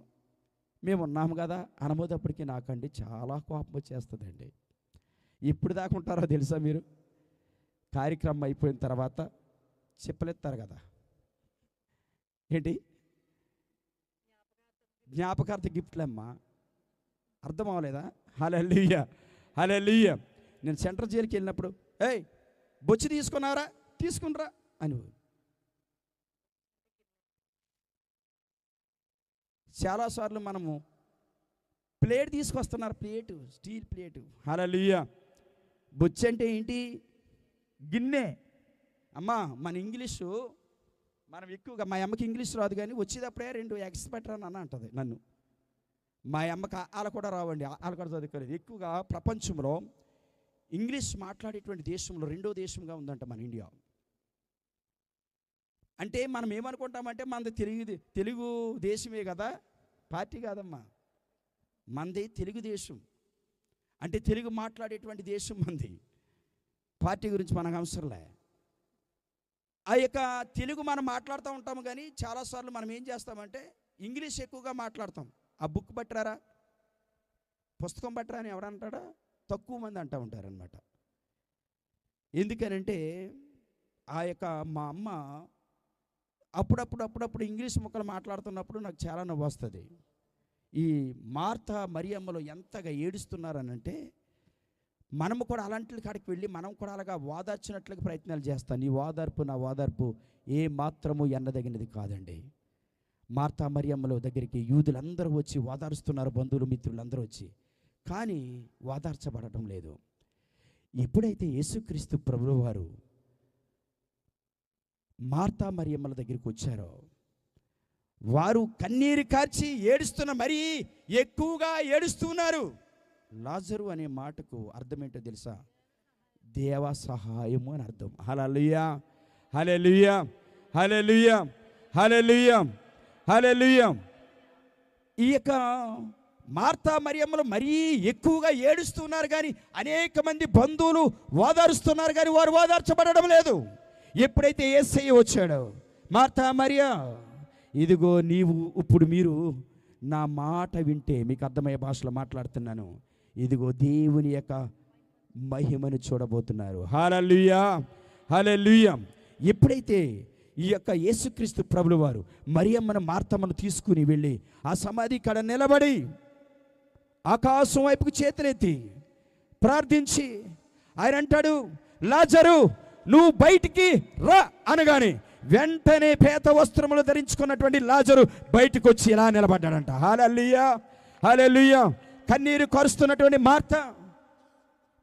మేమున్నాము కదా అనబోదప్పటికీ నాకండి చాలా కోపం వచ్చేస్తుందండి. ఎప్పుడు దాకా ఉంటారో తెలుసా మీరు? కార్యక్రమం అయిపోయిన తర్వాత చెప్పలేస్తారు కదా, ఏంటి జ్ఞాపకార్థ గిఫ్ట్లమ్మా, అర్థం అవ్వలేదా? హల్లెలూయా, హల్లెలూయా. నేను సెంట్రల్ జైలుకి వెళ్ళినప్పుడు ఏయ్ బొచ్చి తీసుకున్నారా, తీసుకునిరా అని. చాలాసార్లు మనము ప్లేట్ తీసుకొస్తున్నారు, స్టీల్ ప్లేటు. హల్లెలూయా. బొచ్చి అంటే ఏంటి? గిన్నె. అమ్మా, మన ఇంగ్లీషు మనం ఎక్కువగా, మా అమ్మకి ఇంగ్లీష్ రాదు కానీ వచ్చేటప్పుడే 2 ఎగ్స్ పెట్టరాని అన్న అంటుంది నన్ను. మా అమ్మకి వాళ్ళు కూడా రావండి, వాళ్ళు కూడా చదువుకోలేదు. ఎక్కువగా ప్రపంచంలో ఇంగ్లీష్ మాట్లాడేటువంటి దేశంలో 2వ దేశంగా ఉందంట మన ఇండియా. అంటే మనం ఏమనుకుంటామంటే మనది తెలుగు దేశమే కదా, పార్టీ కాదమ్మా, మనది తెలుగుదేశం. అంటే తెలుగు మాట్లాడేటువంటి దేశం మంది. పార్టీ గురించి మనకు అవసరంలే. ఆ యొక్క తెలుగు మనం మాట్లాడుతూ ఉంటాము, కానీ చాలాసార్లు మనం ఏం చేస్తామంటే ఇంగ్లీష్ ఎక్కువగా మాట్లాడతాం. ఆ బుక్ పట్టరారా, పుస్తకం పట్టరా అని ఎవడంటాడా? తక్కువ మంది అంటూ ఉంటారనమాట. ఎందుకనంటే ఆ యొక్క మా అమ్మ అప్పుడప్పుడు ఇంగ్లీష్ ముక్కలు మాట్లాడుతున్నప్పుడు నాకు చాలా నవ్వు వస్తుంది. ఈ మార్తా మరియమ్మలు ఎంతగా ఏడుస్తున్నారనంటే మనము కూడా అలాంటి కాడికి వెళ్ళి మనం కూడా అలాగా ఓదార్చినట్లుగా ప్రయత్నాలు చేస్తాను. నీ ఓదార్పు నా ఓదార్పు ఏ మాత్రము ఎన్నదగినది కాదండి. మార్తా మరియమ్మల దగ్గరికి యూదులందరూ వచ్చి ఓదారుస్తున్నారు, బంధువులు మిత్రులందరూ వచ్చి, కానీ ఓదార్చబడటం లేదు. ఎప్పుడైతే యేసుక్రీస్తు ప్రభువు వారు మార్తా మరియమ్మల దగ్గరికి వచ్చారో వారు కన్నీరు కార్చి ఏడుస్తున్న, మరీ ఎక్కువగా ఏడుస్తున్నారు. లాజరు అనే మాటకు అర్థం ఏంటో తెలుసా? దేవ సహాయము అని అర్థం. హల్లెలూయా, హల్లెలూయా, హల్లెలూయా, హల్లెలూయా, హల్లెలూయా. ఈ యొక్క మార్తా మరియమ్మలు మరీ ఎక్కువగా ఏడుస్తున్నారు, కానీ అనేక మంది బంధువులు ఓదారుస్తున్నారు, కానీ వారు ఓదార్చబడడం లేదు. ఎప్పుడైతే యేసయ్య వచ్చాడో, మార్తా మరియా, ఇదిగో ఇప్పుడు మీరు నా మాట వింటే, మీకు అర్థమయ్యే భాషలో మాట్లాడుతున్నాను, ఇదిగో దేవుని యొక్క మహిమను చూడబోతున్నారు. హల్లెలూయా, హల్లెలూయా. ఎప్పుడైతే ఈ యొక్క యేసుక్రీస్తు ప్రభుల వారు మరియమ్మను మార్తమ్మను తీసుకుని వెళ్ళి ఆ సమాధి కాడ నిలబడి ఆకాశం వైపుకు చేతులెత్తి ప్రార్థించి ఆయన అంటాడు, లాజరు నువ్వు బయటికి రా అనగానే వెంటనే పేత వస్త్రములు ధరించుకున్నటువంటి లాజరు బయటకు వచ్చి ఇలా నిలబడ్డాడంట. హల్లెలూయా, హల్లెలూయా. కన్నీరు కారుస్తున్నటువంటి మార్తా,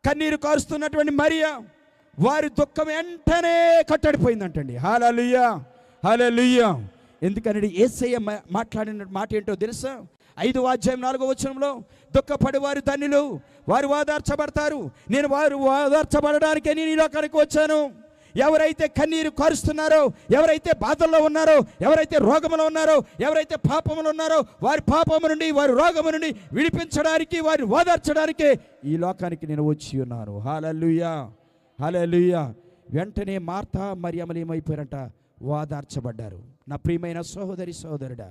కన్నీరు కారుస్తున్నటువంటి మరియా, వారి దుఃఖం వెంటనే కట్టడిపోయిందంటండి. హల్లెలూయా, హల్లెలూయా. ఎందుకని యేసయ్య మాట్లాడిన మాట ఏంటో తెలుసా? 5వ అధ్యాయం 4వ వచనంలో, దుఃఖపడి వారు ధన్యులు, వారు ఓదార్చబడతారు. నేను వారు ఓదార్చబడడానికే నేను ఈ లోకానికి వచ్చాను. ఎవరైతే కన్నీరు కారుస్తున్నారో, ఎవరైతే బాధల్లో ఉన్నారో, ఎవరైతే రోగములో ఉన్నారో, ఎవరైతే పాపములు ఉన్నారో, వారి పాపము నుండి వారి రోగము నుండి విడిపించడానికి, వారిని ఓదార్చడానికే ఈ లోకానికి నేను వచ్చి ఉన్నాను. హల్లెలూయా, హల్లెలూయా. వెంటనే మార్తా మరియమ్మలు ఏమైపోయారంట? ఓదార్చబడ్డారు. నా ప్రియమైన సహోదరి సహోదరుడా,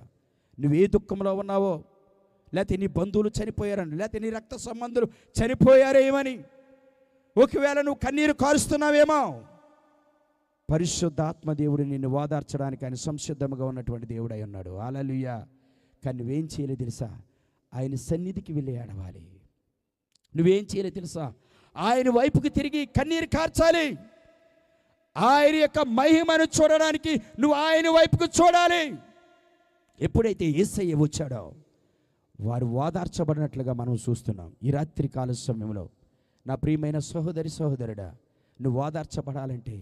నువ్వు ఏ దుఃఖంలో ఉన్నావో, లేకపోతే నీ బంధువులు చనిపోయారని, లేకపోతే నీ రక్త సంబంధులు చనిపోయారేమని, ఒకవేళ నువ్వు కన్నీరు కారుస్తున్నావేమో, పరిశుద్ధాత్మ దేవుడు నిన్ను ఓదార్చడానికి ఆయన సంసిద్ధంగా ఉన్నటువంటి దేవుడై ఉన్నాడు. హల్లెలూయా. కానీ నువ్వేం చేయలేదు తెలుసా? ఆయన సన్నిధికి వెళ్ళి ఏడవాలి. నువ్వేం చేయలేదు తెలుసా? ఆయన వైపుకి తిరిగి కన్నీరు కార్చాలి. ఆయన యొక్క మహిమను చూడడానికి నువ్వు ఆయన వైపుకు చూడాలి. ఎప్పుడైతే యేసయ్య వచ్చాడో వారు ఓదార్చబడినట్లుగా మనం చూస్తున్నాం. ఈ రాత్రి కాల సమయంలో నా ప్రియమైన సహోదరి సహోదరుడా, నువ్వు ఓదార్చబడాలంటే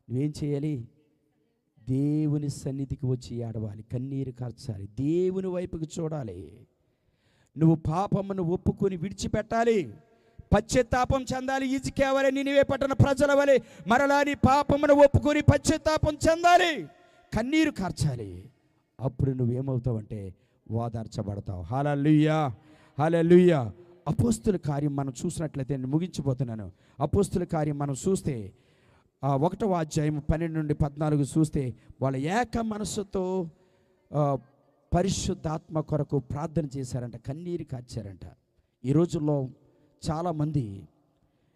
నువ్వేం చేయాలి? దేవుని సన్నిధికి వచ్చి ఏడవాలి, కన్నీరు కార్చాలి, దేవుని వైపుకి చూడాలి. నువ్వు పాపమును ఒప్పుకొని విడిచిపెట్టాలి, పశ్చాత్తాపం చెందాలి. హిజ్కియా వలె, నినివే పట్టణ ప్రజల వలె మరలా నీ పాపమును ఒప్పుకొని పశ్చాత్తాపం చెందాలి, కన్నీరు కార్చాలి. అప్పుడు నువ్వేమవుతావంటే ఓదార్చబడతావు. హల్లెలూయా, హల్లెలూయా. అపోస్తుల కార్యం మనం చూసినట్లయితే, నేను ముగించిపోతున్నాను. అపోస్తుల కార్యం మనం చూస్తే 1వ అధ్యాయం 12 నుండి 14 చూస్తే, వాళ్ళ ఏక మనస్సుతో పరిశుద్ధాత్మ కొరకు ప్రార్థన చేశారంట, కన్నీరు కార్చారంట. ఈ రోజుల్లో చాలామంది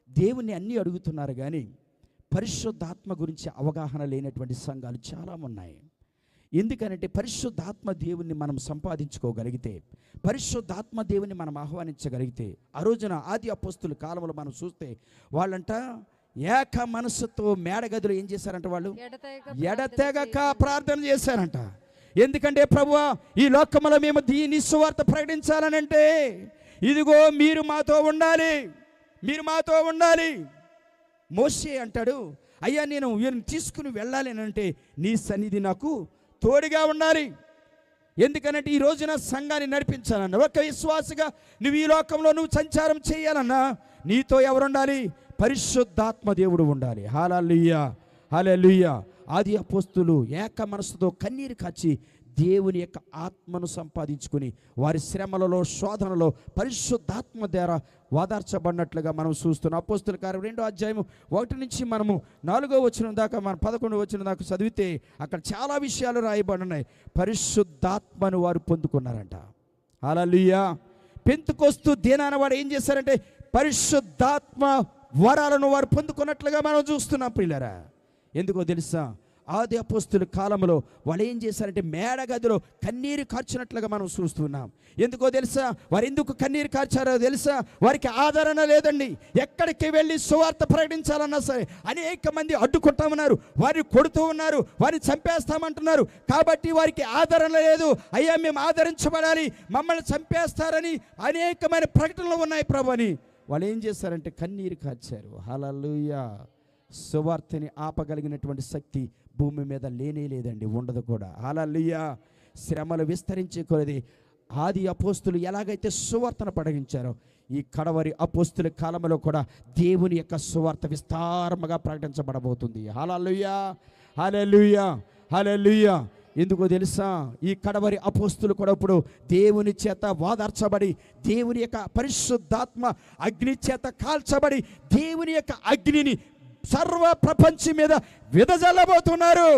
దేవుణ్ణి అన్నీ అడుగుతున్నారు, కానీ పరిశుద్ధాత్మ గురించి అవగాహన లేనటువంటి సంఘాలు చాలా ఉన్నాయి. ఎందుకనంటే పరిశుద్ధాత్మ దేవుణ్ణి మనం సంపాదించుకోగలిగితే, పరిశుద్ధాత్మ దేవుని మనం ఆహ్వానించగలిగితే, ఆ రోజున ఆది అపోస్తుల కాలంలో మనం చూస్తే వాళ్ళంట ఏక మనస్సుతో మేడగదిలో ఏం చేశారంట? వాళ్ళు ఎడతెగక ప్రార్థన చేశారంట. ఎందుకంటే ప్రభువా, ఈ లోకములో మేము దీని సువార్త ప్రకటించాలనంటే ఇదిగో మీరు మాతో ఉండాలి, మీరు మాతో ఉండాలి. మోషే అంటాడు, అయ్యా నేను వీరిని తీసుకుని వెళ్ళాలి అని అంటే నీ సన్నిధి నాకు తోడుగా ఉండాలి. ఎందుకనంటే ఈ రోజున సంఘాన్ని నడిపించాలన్నా, ఒక విశ్వాసగా నువ్వు ఈ లోకంలో నువ్వు సంచారం చేయాలన్నా నీతో ఎవరుండాలి? పరిశుద్ధాత్మ దేవుడు ఉండాలి. హల్లెలూయా, హల్లెలూయా. ఆది అపోస్తులు ఏక మనసుతో కన్నీరు కాచి దేవుని యొక్క ఆత్మను సంపాదించుకుని వారి శ్రమలలో శోధనలో పరిశుద్ధాత్మ ద్వారా ఓదార్చబడినట్లుగా మనం చూస్తున్నాం. అపోస్తుల కార్యం 2వ అధ్యాయం 1 నుంచి మనము 4వ వచనం దాకా, మనం 11వ వచనం దాకా చదివితే అక్కడ చాలా విషయాలు రాయబడి ఉన్నాయి. పరిశుద్ధాత్మను వారు పొందుకున్నారంట. హల్లెలూయా. పెంతెకొస్తు దినాన వారు ఏం చేశారంటే పరిశుద్ధాత్మ వరాలను వారు పొందుకున్నట్లుగా మనం చూస్తున్నాం ప్రియులారా. ఎందుకో తెలుసా? ఆది అపోస్తుల కాలంలో వాళ్ళు ఏం చేశారంటే మేడగదిలో కన్నీరు కార్చినట్లుగా మనం చూస్తున్నాం. ఎందుకో తెలుసా? వారు ఎందుకు కన్నీరు కార్చారో తెలుసా? వారికి ఆదరణ లేదండి. ఎక్కడికి వెళ్ళి సువార్త ప్రకటించాలన్నా సరే అనేక మంది అడ్డుకుంటామన్నారు, వారిని కొడుతూ ఉన్నారు, వారిని చంపేస్తామంటున్నారు. కాబట్టి వారికి ఆదరణ లేదు. అయ్యా మేము ఆదరించబడాలి, మమ్మల్ని చంపేస్తారని అనేకమైన ప్రకటనలు ఉన్నాయి ప్రభు అని వాళ్ళు ఏం చేశారంటే కన్నీరు కార్చారు. హల్లెలూయా. సువార్తని ఆపగలిగినటువంటి శక్తి భూమి మీద లేనే లేదండి, ఉండదు కూడా. హల్లెలూయా. శ్రమలు విస్తరించే కొలది ఆది అపోస్తులు ఎలాగైతే సువార్తను ప్రకటించారో, ఈ కడవరి అపోస్తుల కాలంలో కూడా దేవుని యొక్క సువార్త విస్తారముగా ప్రకటించబడబోతుంది. హల్లెలూయా, హల్లెలూయా, హల్లెలూయా. ఎందుకో తెలుసా? ఈ కడవరి అపోస్తులు కూడా ఇప్పుడు దేవుని చేత ఓదార్చబడి, దేవుని యొక్క పరిశుద్ధాత్మ అగ్ని చేత కాల్చబడి, దేవుని యొక్క అగ్నిని సర్వ ప్రపంచం మీద విదజల్లబోతున్నారు.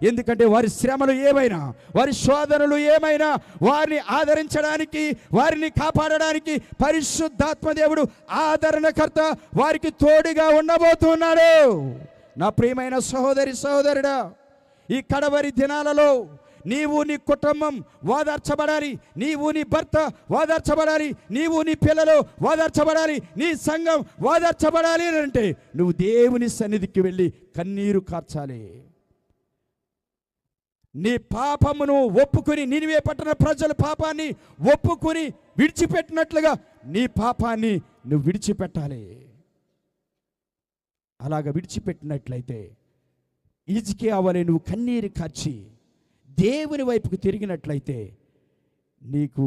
ఎందుకంటే వారి శ్రమలు ఏమైనా, వారి శోధనలు ఏమైనా, వారిని ఆదరించడానికి, వారిని కాపాడడానికి పరిశుద్ధాత్మ దేవుడు ఆదరణకర్త వారికి తోడుగా ఉండబోతున్నాడు. నా ప్రియమైన సహోదరి సహోదరుడా, ఈ కడవరి దినాలలో నీవు నీ కుటుంబం ఓదార్చబడాలి, నీవు నీ భర్త ఓదార్చబడాలి, నీవు నీ పిల్లలు ఓదార్చబడాలి, నీ సంఘం ఓదార్చబడాలి అంటే నువ్వు దేవుని సన్నిధికి వెళ్ళి కన్నీరు కార్చాలి. నీ పాపమును ఒప్పుకొని, నినివే పట్టణ ప్రజల పాపాన్ని ఒప్పుకొని విడిచిపెట్టినట్లుగా నీ పాపాన్ని నువ్వు విడిచిపెట్టాలి. అలాగ విడిచిపెట్టినట్లయితే హిజ్కియా వలె నువ్వు కన్నీరు కార్చి దేవుని వైపుకు తిరిగినట్లయితే నీకు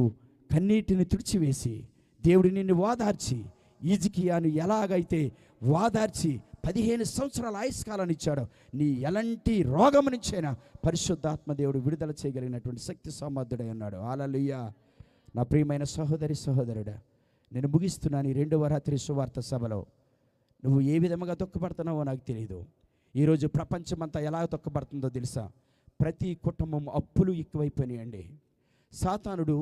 కన్నీటిని తుడిచివేసి దేవుడు నిన్ను ఓదార్చి, హిజ్కియాను ఎలాగైతే ఓదార్చి 15 సంవత్సరాల ఆయుష్కాలాన్ని ఇచ్చాడో, నీ ఎలాంటి రోగం నుంచైనా పరిశుద్ధాత్మ దేవుడు విడుదల చేయగలిగినటువంటి శక్తి సమర్థుడై ఉన్నాడు. హల్లెలూయా. నా ప్రియమైన సహోదరి సహోదరుడా, నేను ముగిస్తున్నాను ఈ 2వ రాత్రి సువార్త సభలో. నువ్వు ఏ విధంగా దుఃఖపడుతున్నావో నాకు తెలియదు. ఈరోజు ప్రపంచమంతా ఎలా దుఃఖపడుతుందో తెలుసా? ప్రతి కుటుంబం అప్పులు ఎక్కువైపోయినాయండి. సాతానుడు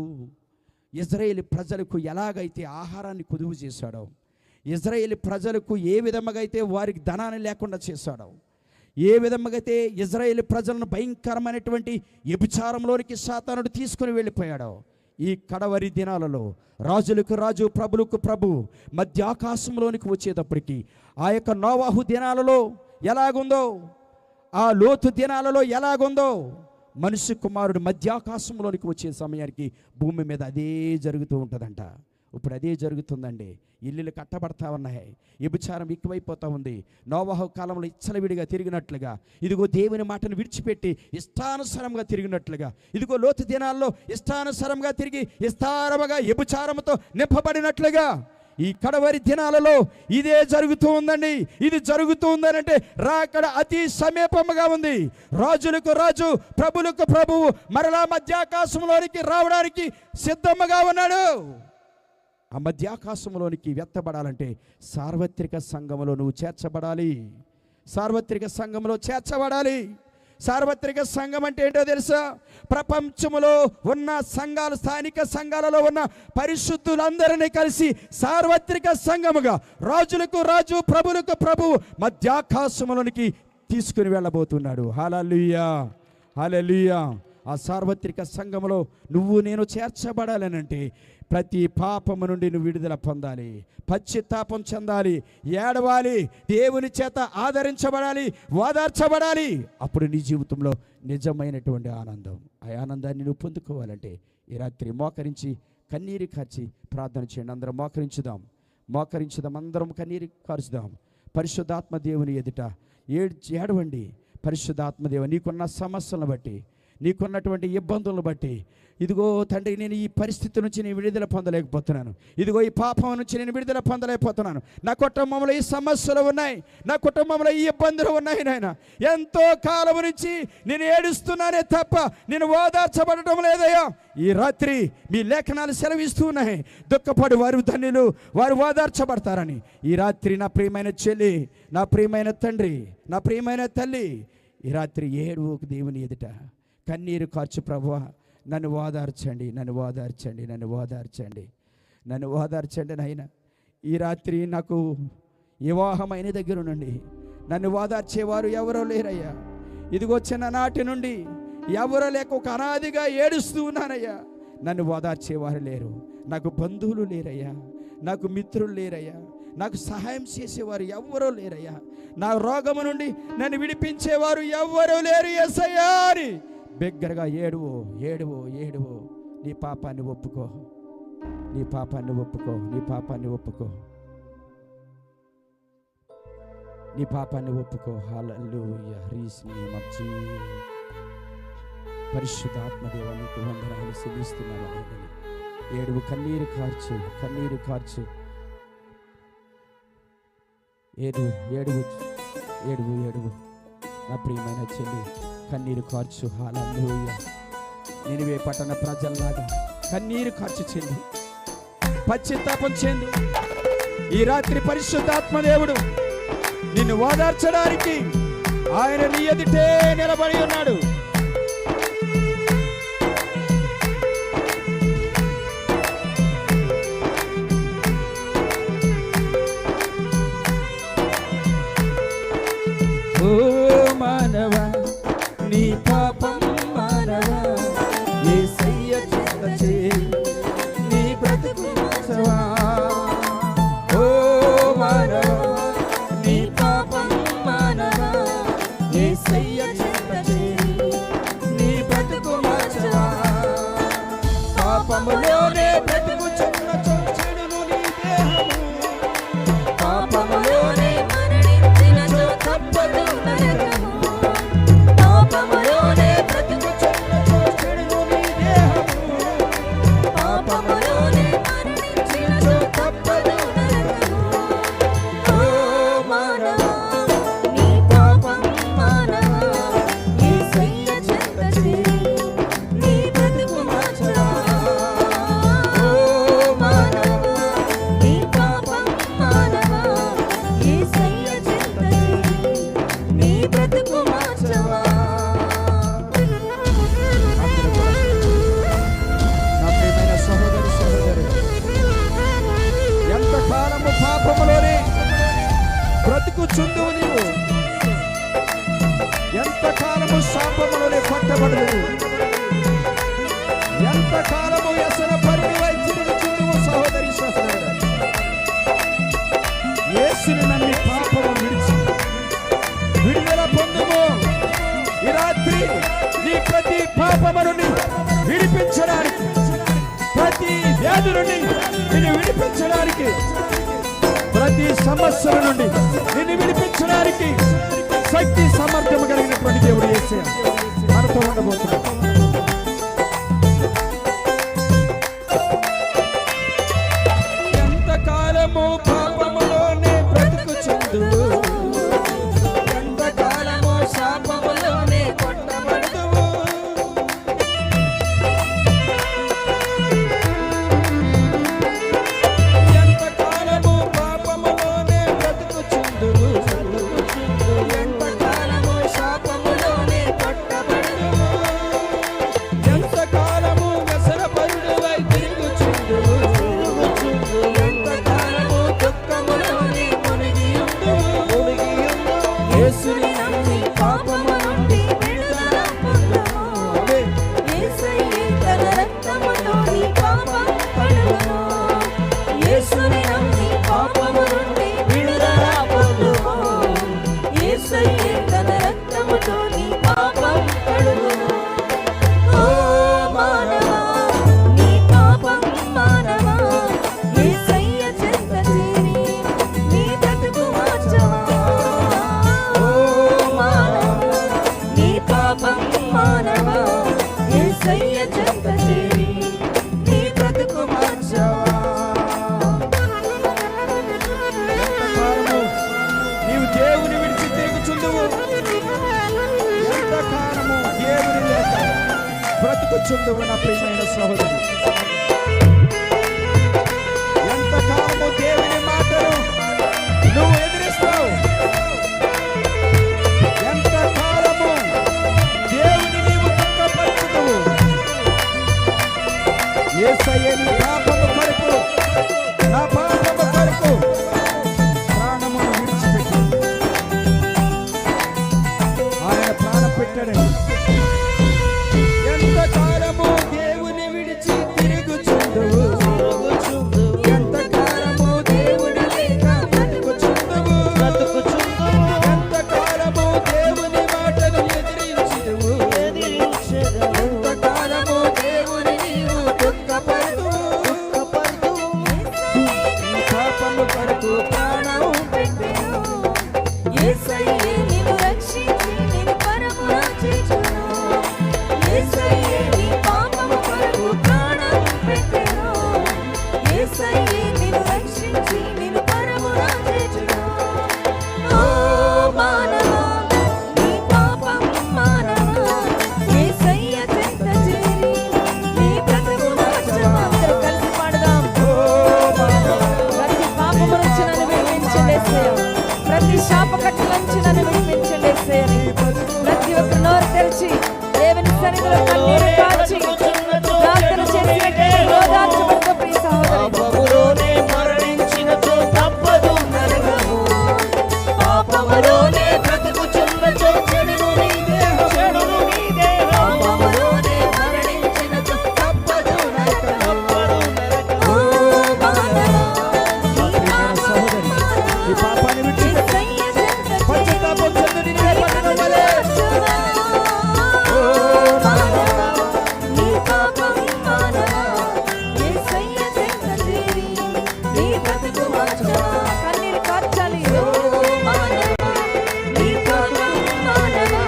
ఇజ్రాయేలు ప్రజలకు ఎలాగైతే ఆహారాన్ని కుదువు చేశాడో, ఇజ్రాయేలు ప్రజలకు ఏ విధంగా అయితే వారికి ధనాన్ని లేకుండా చేశాడో, ఏ విధంగా అయితే ఇజ్రాయేలు ప్రజలను భయంకరమైనటువంటి వ్యభిచారంలోనికి సాతానుడు తీసుకుని వెళ్ళిపోయాడో, ఈ కడవరి దినాలలో రాజులకు రాజు, ప్రభులకు ప్రభు మధ్య ఆకాశంలోనికి వచ్చేటప్పటికి ఆ యొక్క నోవాహు దినాలలో ఎలాగుందో, ఆ లోతు దినాలలో ఎలాగుందో, మనుష్య కుమారుడు మధ్యాకాశంలోనికి వచ్చే సమయానికి భూమి మీద అదే జరుగుతూ ఉంటుందంట. ఇప్పుడు అదే జరుగుతుందండి. ఇల్లులు కట్టబడతా ఉన్నాయి, వ్యభిచారం ఎక్కువైపోతూ ఉంది. నోవాహు కాలంలో ఇచ్చలవిడిగా తిరిగినట్లుగా, ఇదిగో దేవుని మాటను విడిచిపెట్టి ఇష్టానుసారంగా తిరిగినట్లుగా, ఇదిగో లోతు దినాల్లో ఇష్టానుసారంగా తిరిగి విస్తారముగా వ్యభిచారంతో నింపబడినట్లుగా ఈ కడవరి దినాలలో ఇదే జరుగుతూ ఉందండి. ఇది జరుగుతూ ఉందనంటే రాకడ అతి సమీపముగా ఉంది. రాజులకు రాజు, ప్రభులకు ప్రభువు మరలా మధ్యాకాశంలోనికి రావడానికి సిద్ధముగా ఉన్నాడు. ఆ మధ్యాకాశంలోనికి వెత్తబడాలంటే సార్వత్రిక సంఘములో నువ్వు చేర్చబడాలి. సార్వత్రిక సంఘంలో చేర్చబడాలి. సార్వత్రిక సంఘం అంటే ఏంటో తెలుసా? ప్రపంచములో ఉన్న సంఘాలు, స్థానిక సంఘాలలో ఉన్న పరిశుద్ధులందరినీ కలిసి సార్వత్రిక సంఘముగా రాజులకు రాజు, ప్రభులకు ప్రభువు మధ్యాకాశములోనికి తీసుకుని వెళ్ళబోతున్నాడు. హల్లెలూయా, హల్లెలూయా. ఆ సార్వత్రిక సంఘములో నువ్వు నేను చేర్చబడాలనంటే ప్రతి పాపము నుండి నువ్వు విడుదల పొందాలి, పశ్చాత్తాపం చెందాలి, ఏడవాలి, దేవుని చేత ఆదరించబడాలి, ఓదార్చబడాలి. అప్పుడు నీ జీవితంలో నిజమైనటువంటి ఆనందం, ఆ ఆనందాన్ని నువ్వు పొందుకోవాలంటే ఈ రాత్రి మోకరించి కన్నీరు కార్చి ప్రార్థన చేయండి. అందరం మోకరించుదాం, అందరం కన్నీరు కార్చుదాం. పరిశుద్ధాత్మ దేవుని ఎదుట ఏడవండి. పరిశుద్ధాత్మ దేవుని నీకున్న సమస్యలను బట్టి, నీకున్నటువంటి ఇబ్బందులను బట్టి, ఇదిగో తండ్రి నేను ఈ పరిస్థితి నుంచి నేను విడుదల పొందలేకపోతున్నాను, ఇదిగో ఈ పాపం నుంచి నేను విడుదల పొందలేకపోతున్నాను, నా కుటుంబంలో ఈ సమస్యలు ఉన్నాయి, నా కుటుంబంలో ఈ ఇబ్బందులు ఉన్నాయి నాయన, ఎంతో కాలం నుంచి నేను ఏడుస్తున్నానే తప్ప నేను ఓదార్చబడటం లేదయ్యా. ఈ రాత్రి మీ లేఖనాలు సెలవిస్తూ ఉన్నాయి, దుఃఖపడి వారు ధన్యులు, వారు ఓదార్చబడతారని. ఈ రాత్రి నా ప్రియమైన చెల్లి, నా ప్రియమైన తండ్రి, నా ప్రియమైన తల్లి, ఈ రాత్రి ఏడువు దేవుని ఎదుట కన్నీరు కార్చు. ప్రభువా నన్ను ఓదార్చండి, నన్ను ఓదార్చండి, నన్ను ఓదార్చండి, నన్ను ఓదార్చండి నాయన. ఈ రాత్రి నాకు వివాహమైన దగ్గర నుండి నన్ను ఓదార్చేవారు ఎవరో లేరయ్యా. ఇదిగో చిన్ననాటి నుండి ఎవరో లేక ఒక అనాదిగా ఏడుస్తూ ఉన్నానయ్యా. నన్ను ఓదార్చేవారు లేరు, నాకు బంధువులు లేరయ్యా, నాకు మిత్రులు లేరయ్యా, నాకు సహాయం చేసేవారు ఎవ్వరూ లేరయ్యా, నా రోగము నుండి నన్ను విడిపించేవారు ఎవ్వరూ లేరు యేసయ్యా అని బిగ్గరగా ఏడువు, ఏడువు, ఏడువు. నీ పాపాన్ని ఒప్పుకో, నీ పాపాన్ని ఒప్పుకో, నీ పాపాన్ని ఒప్పుకో, నీ పాపాన్ని ఒప్పుకో. Hallelujah. Praise name of Jesus. పరిశుద్ధాత్మ దేవానికి వందనాలు చెల్లిస్తున్నాను. ఏడువు, కన్నీరు కార్చు, కన్నీరు కార్చు. ఏడువు, ఏడువు, ఏడువు, ఏడువు. నా ప్రియమైన చెల్లి కన్నీరు కార్చు. హల్లెలూయా. నినివే పట్టణ ప్రజల్లాగా కన్నీరు కార్చు చెల్లి, పశ్చాత్తాపం చెంది. ఈ రాత్రి పరిశుద్ధాత్మ దేవుడు నిన్ను ఓదార్చడానికి ఆయన నీ ఎదుటే నిలబడి ఉన్నాడు. ఓ మానవా నీ పాపం మానవా, యేసయ్య చింత చేయి నీ బ్రతుకు మార్చవా. ఓ మానవా నీ పాపం మానవా, యేసయ్య చింత చేయి నీ బ్రతుకు మార్చవా. పాపములోనే బ్రతుకుచున్న చెడును నీ దేహము, పాపములోనే తప్పదు నరకము, పాపములోనే బ్రతుకుచున్న బ్రతుకుచుందువు నీవు. ఎంతకాలము శాపములోనే కొట్టబడదు, ఎంతకాలము వ్యసన పరిమివై తిరుగుచుందువు. సహోదరి సహోదరుడా, యేసుని నమ్మి పాపము విడిచి విడుదల పొందుము. ఈ రాత్రి నీ ప్రతి పాపము నుండి విడిపించడానికి, ప్రతి వ్యాధి నుండి నిన్ను విడిపించడానికి, ప్రతి సమస్యల నుండి నిన్ను విడిపించడానికి శక్తి సమర్థము కలిగినటువంటి దేవుడు యేసయ్య మనతో ఉండబోతున్నాడు. ఎంతకాలము పాపములోనే బ్రతుకుచుందువు, ఎంతకాలము శాపములోనే కొట్టబడుదువు. ఎంతకాలము పాపములోనే బ్రతుకుచుందువు, ఎంతకాలము శాపములోనే కొట్టబడుదువు. ఎంతకాలము వ్యసనపరుడవై తిరుగుచుందువు, ఎంతకాలము దుఃఖములోనే మునిగియుందువు. యేసుని నమ్మి పాపము నుండి విడుదల పొందుము. యేసయ్యే తన రక్తముతో నీ పాపం కడుగును. యేసుని నమ్మి పాపము నుండి విడుదల పొందుము. యేసయ్యే తన రక్తముతో నీ పాపం కడుగును. ఓ మానవా, నీ పాపం మానవా, యేసయ్య చెంత చేరి నీ బ్రతుకు మార్చవా. ఓ మానవా, నీ పాపం మానవా, యేసయ్య చెంత చేరి నీ బ్రతుకు మార్చవా. ఎంతకాలము నీవు దేవుని విడిచి తిరుగుచుందువు, ఎంతకాలము దేవుని లేక బ్రతుకుచుందువు. నా ప్రియమైన సహోదరు, ఎంతకాలము దేవుని మాటను నువ్వు ఎదిరిస్తావు, ఎంతకాలము దేవుని నీవు దుఃఖపరచుదువు. యేసయ్య నీ పాపము కొరకు, నా పాపము కొరకు ప్రాణమును విడిచిపెట్టి ఆయన ప్రాణం పెట్టాడండి. ఎంతకాలము దేవుని విడిచి తిరుగుచుందువు, ఎంతకాలము దేవుని లేక బ్రతుకుచుందువు. ఎంతకాలము దేవుని మాటను ఎదిరించుదువు, ఎంతకాలము దేవుని నీవు దుఃఖపడుదువు. నీ పాపము కొరకు ప్రాణం పెట్టెను. యేసయ్యే నిన్ను రక్షించి నిన్ను పరమున చేర్చును. యేసయ్యే నీ పాపము కొరకు ప్రాణం పెట్టెను. యేసయ్యే నిన్ను రక్షించి నిన్ను పరమున చేర్చును. ఓ మానవా, నీ పాపం మానవా, యేసయ్య చెంత చేరి నీ బ్రతుకు మార్చవా. అందరూ కలిసి పాడదాం. ఓ మానవా, ప్రతి పాపము నుంచి నన్ను విడిపించండి యేసయ్య, ప్రతి శాపకట్టు నుంచి నన్ను విడిపించండి యేసయ్య. ప్రతి ఒక్క నోరు తెరిచి దేవుని సన్నిధిలో కన్నీరు కాచి ప్రార్థన చేసినట్టు ఓదార్చబడుతూ ప్రియ సహోదరి, పాపములోనే మరణించినచో తప్పదు నరకము. పాపములోనే బ్రతుకుచున్నచో చెడును నీ దేహము. పాపములోనే మరణించినచో తప్పదు నరకము. ఓ మానవా, నీ సహోదరి, ఈ పాపాన్ని విడిచిపెట్టి యేసయ్య చెంత చేరి పశ్చాత్తాపం చెందు నిన్నే పట్టణం వలె. ఓ మానవా, నీ పాపం మానవా, యేసయ్య చెంత చేరి నీ బ్రతుకు మార్చవా. కన్నీరు కార్చాలి. ఓ మానవా, నీ పాపం మానవా,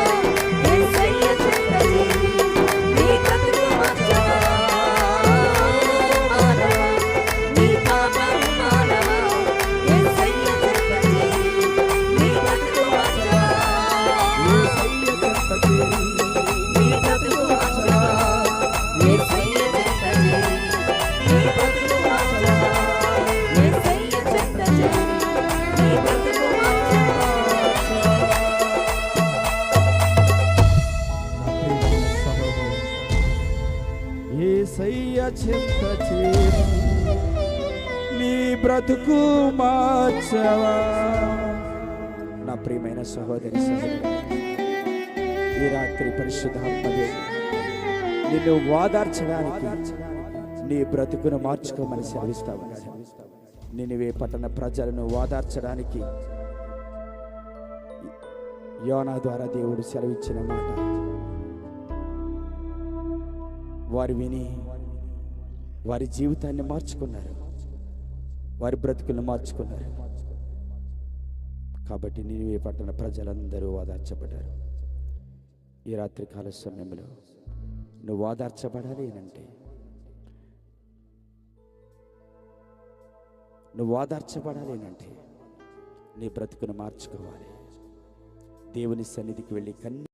యేసయ్య చెంత చేరి నీ బ్రతుకు మార్చవా. మానవా, నీ పాపం మానవా, యేసయ్య చెంత చేరి నీ బ్రతుకు మార్చవా. యేసయ్య చెంత చేరి నీ బ్రతుకు మార్చవా. యేసయ్య చెంత చేరి నీ బ్రతుకు మార్చవా. యేసయ్య చెంత చేరి నీ బ్రతుకు మార్చవా. యేసయ్య చెంత చేరి నీ బ్రతుకు మార్చవా. నా ప్రియమైన సహోదరి సహోదరుడు, ఈ రాత్రి పరిశుద్ధాత్మదే నిన్ను ఓదార్చడానికి నీ బ్రతుకును మార్చుకోమని సెలవిస్తా ఉన్నాడు. నినివే పట్టణ ప్రజలను ఓదార్చడానికి యోనా ద్వారా దేవుడు సెలవిచ్చిన మాట వారు విని వారి జీవితాన్ని మార్చుకున్నారు, వారి బ్రతుకులను మార్చుకున్నారు. కాబట్టి నినివే పట్టణ ప్రజలందరూ ఓదార్చబడ్డారు. ఈ రాత్రి కాల సమయంలో నువ్వు ఓదార్చబడాలి అంటే, నువ్వు ఓదార్చబడాలి అంటే నీ బ్రతుకును మార్చుకోవాలి. దేవుని సన్నిధికి వెళ్ళి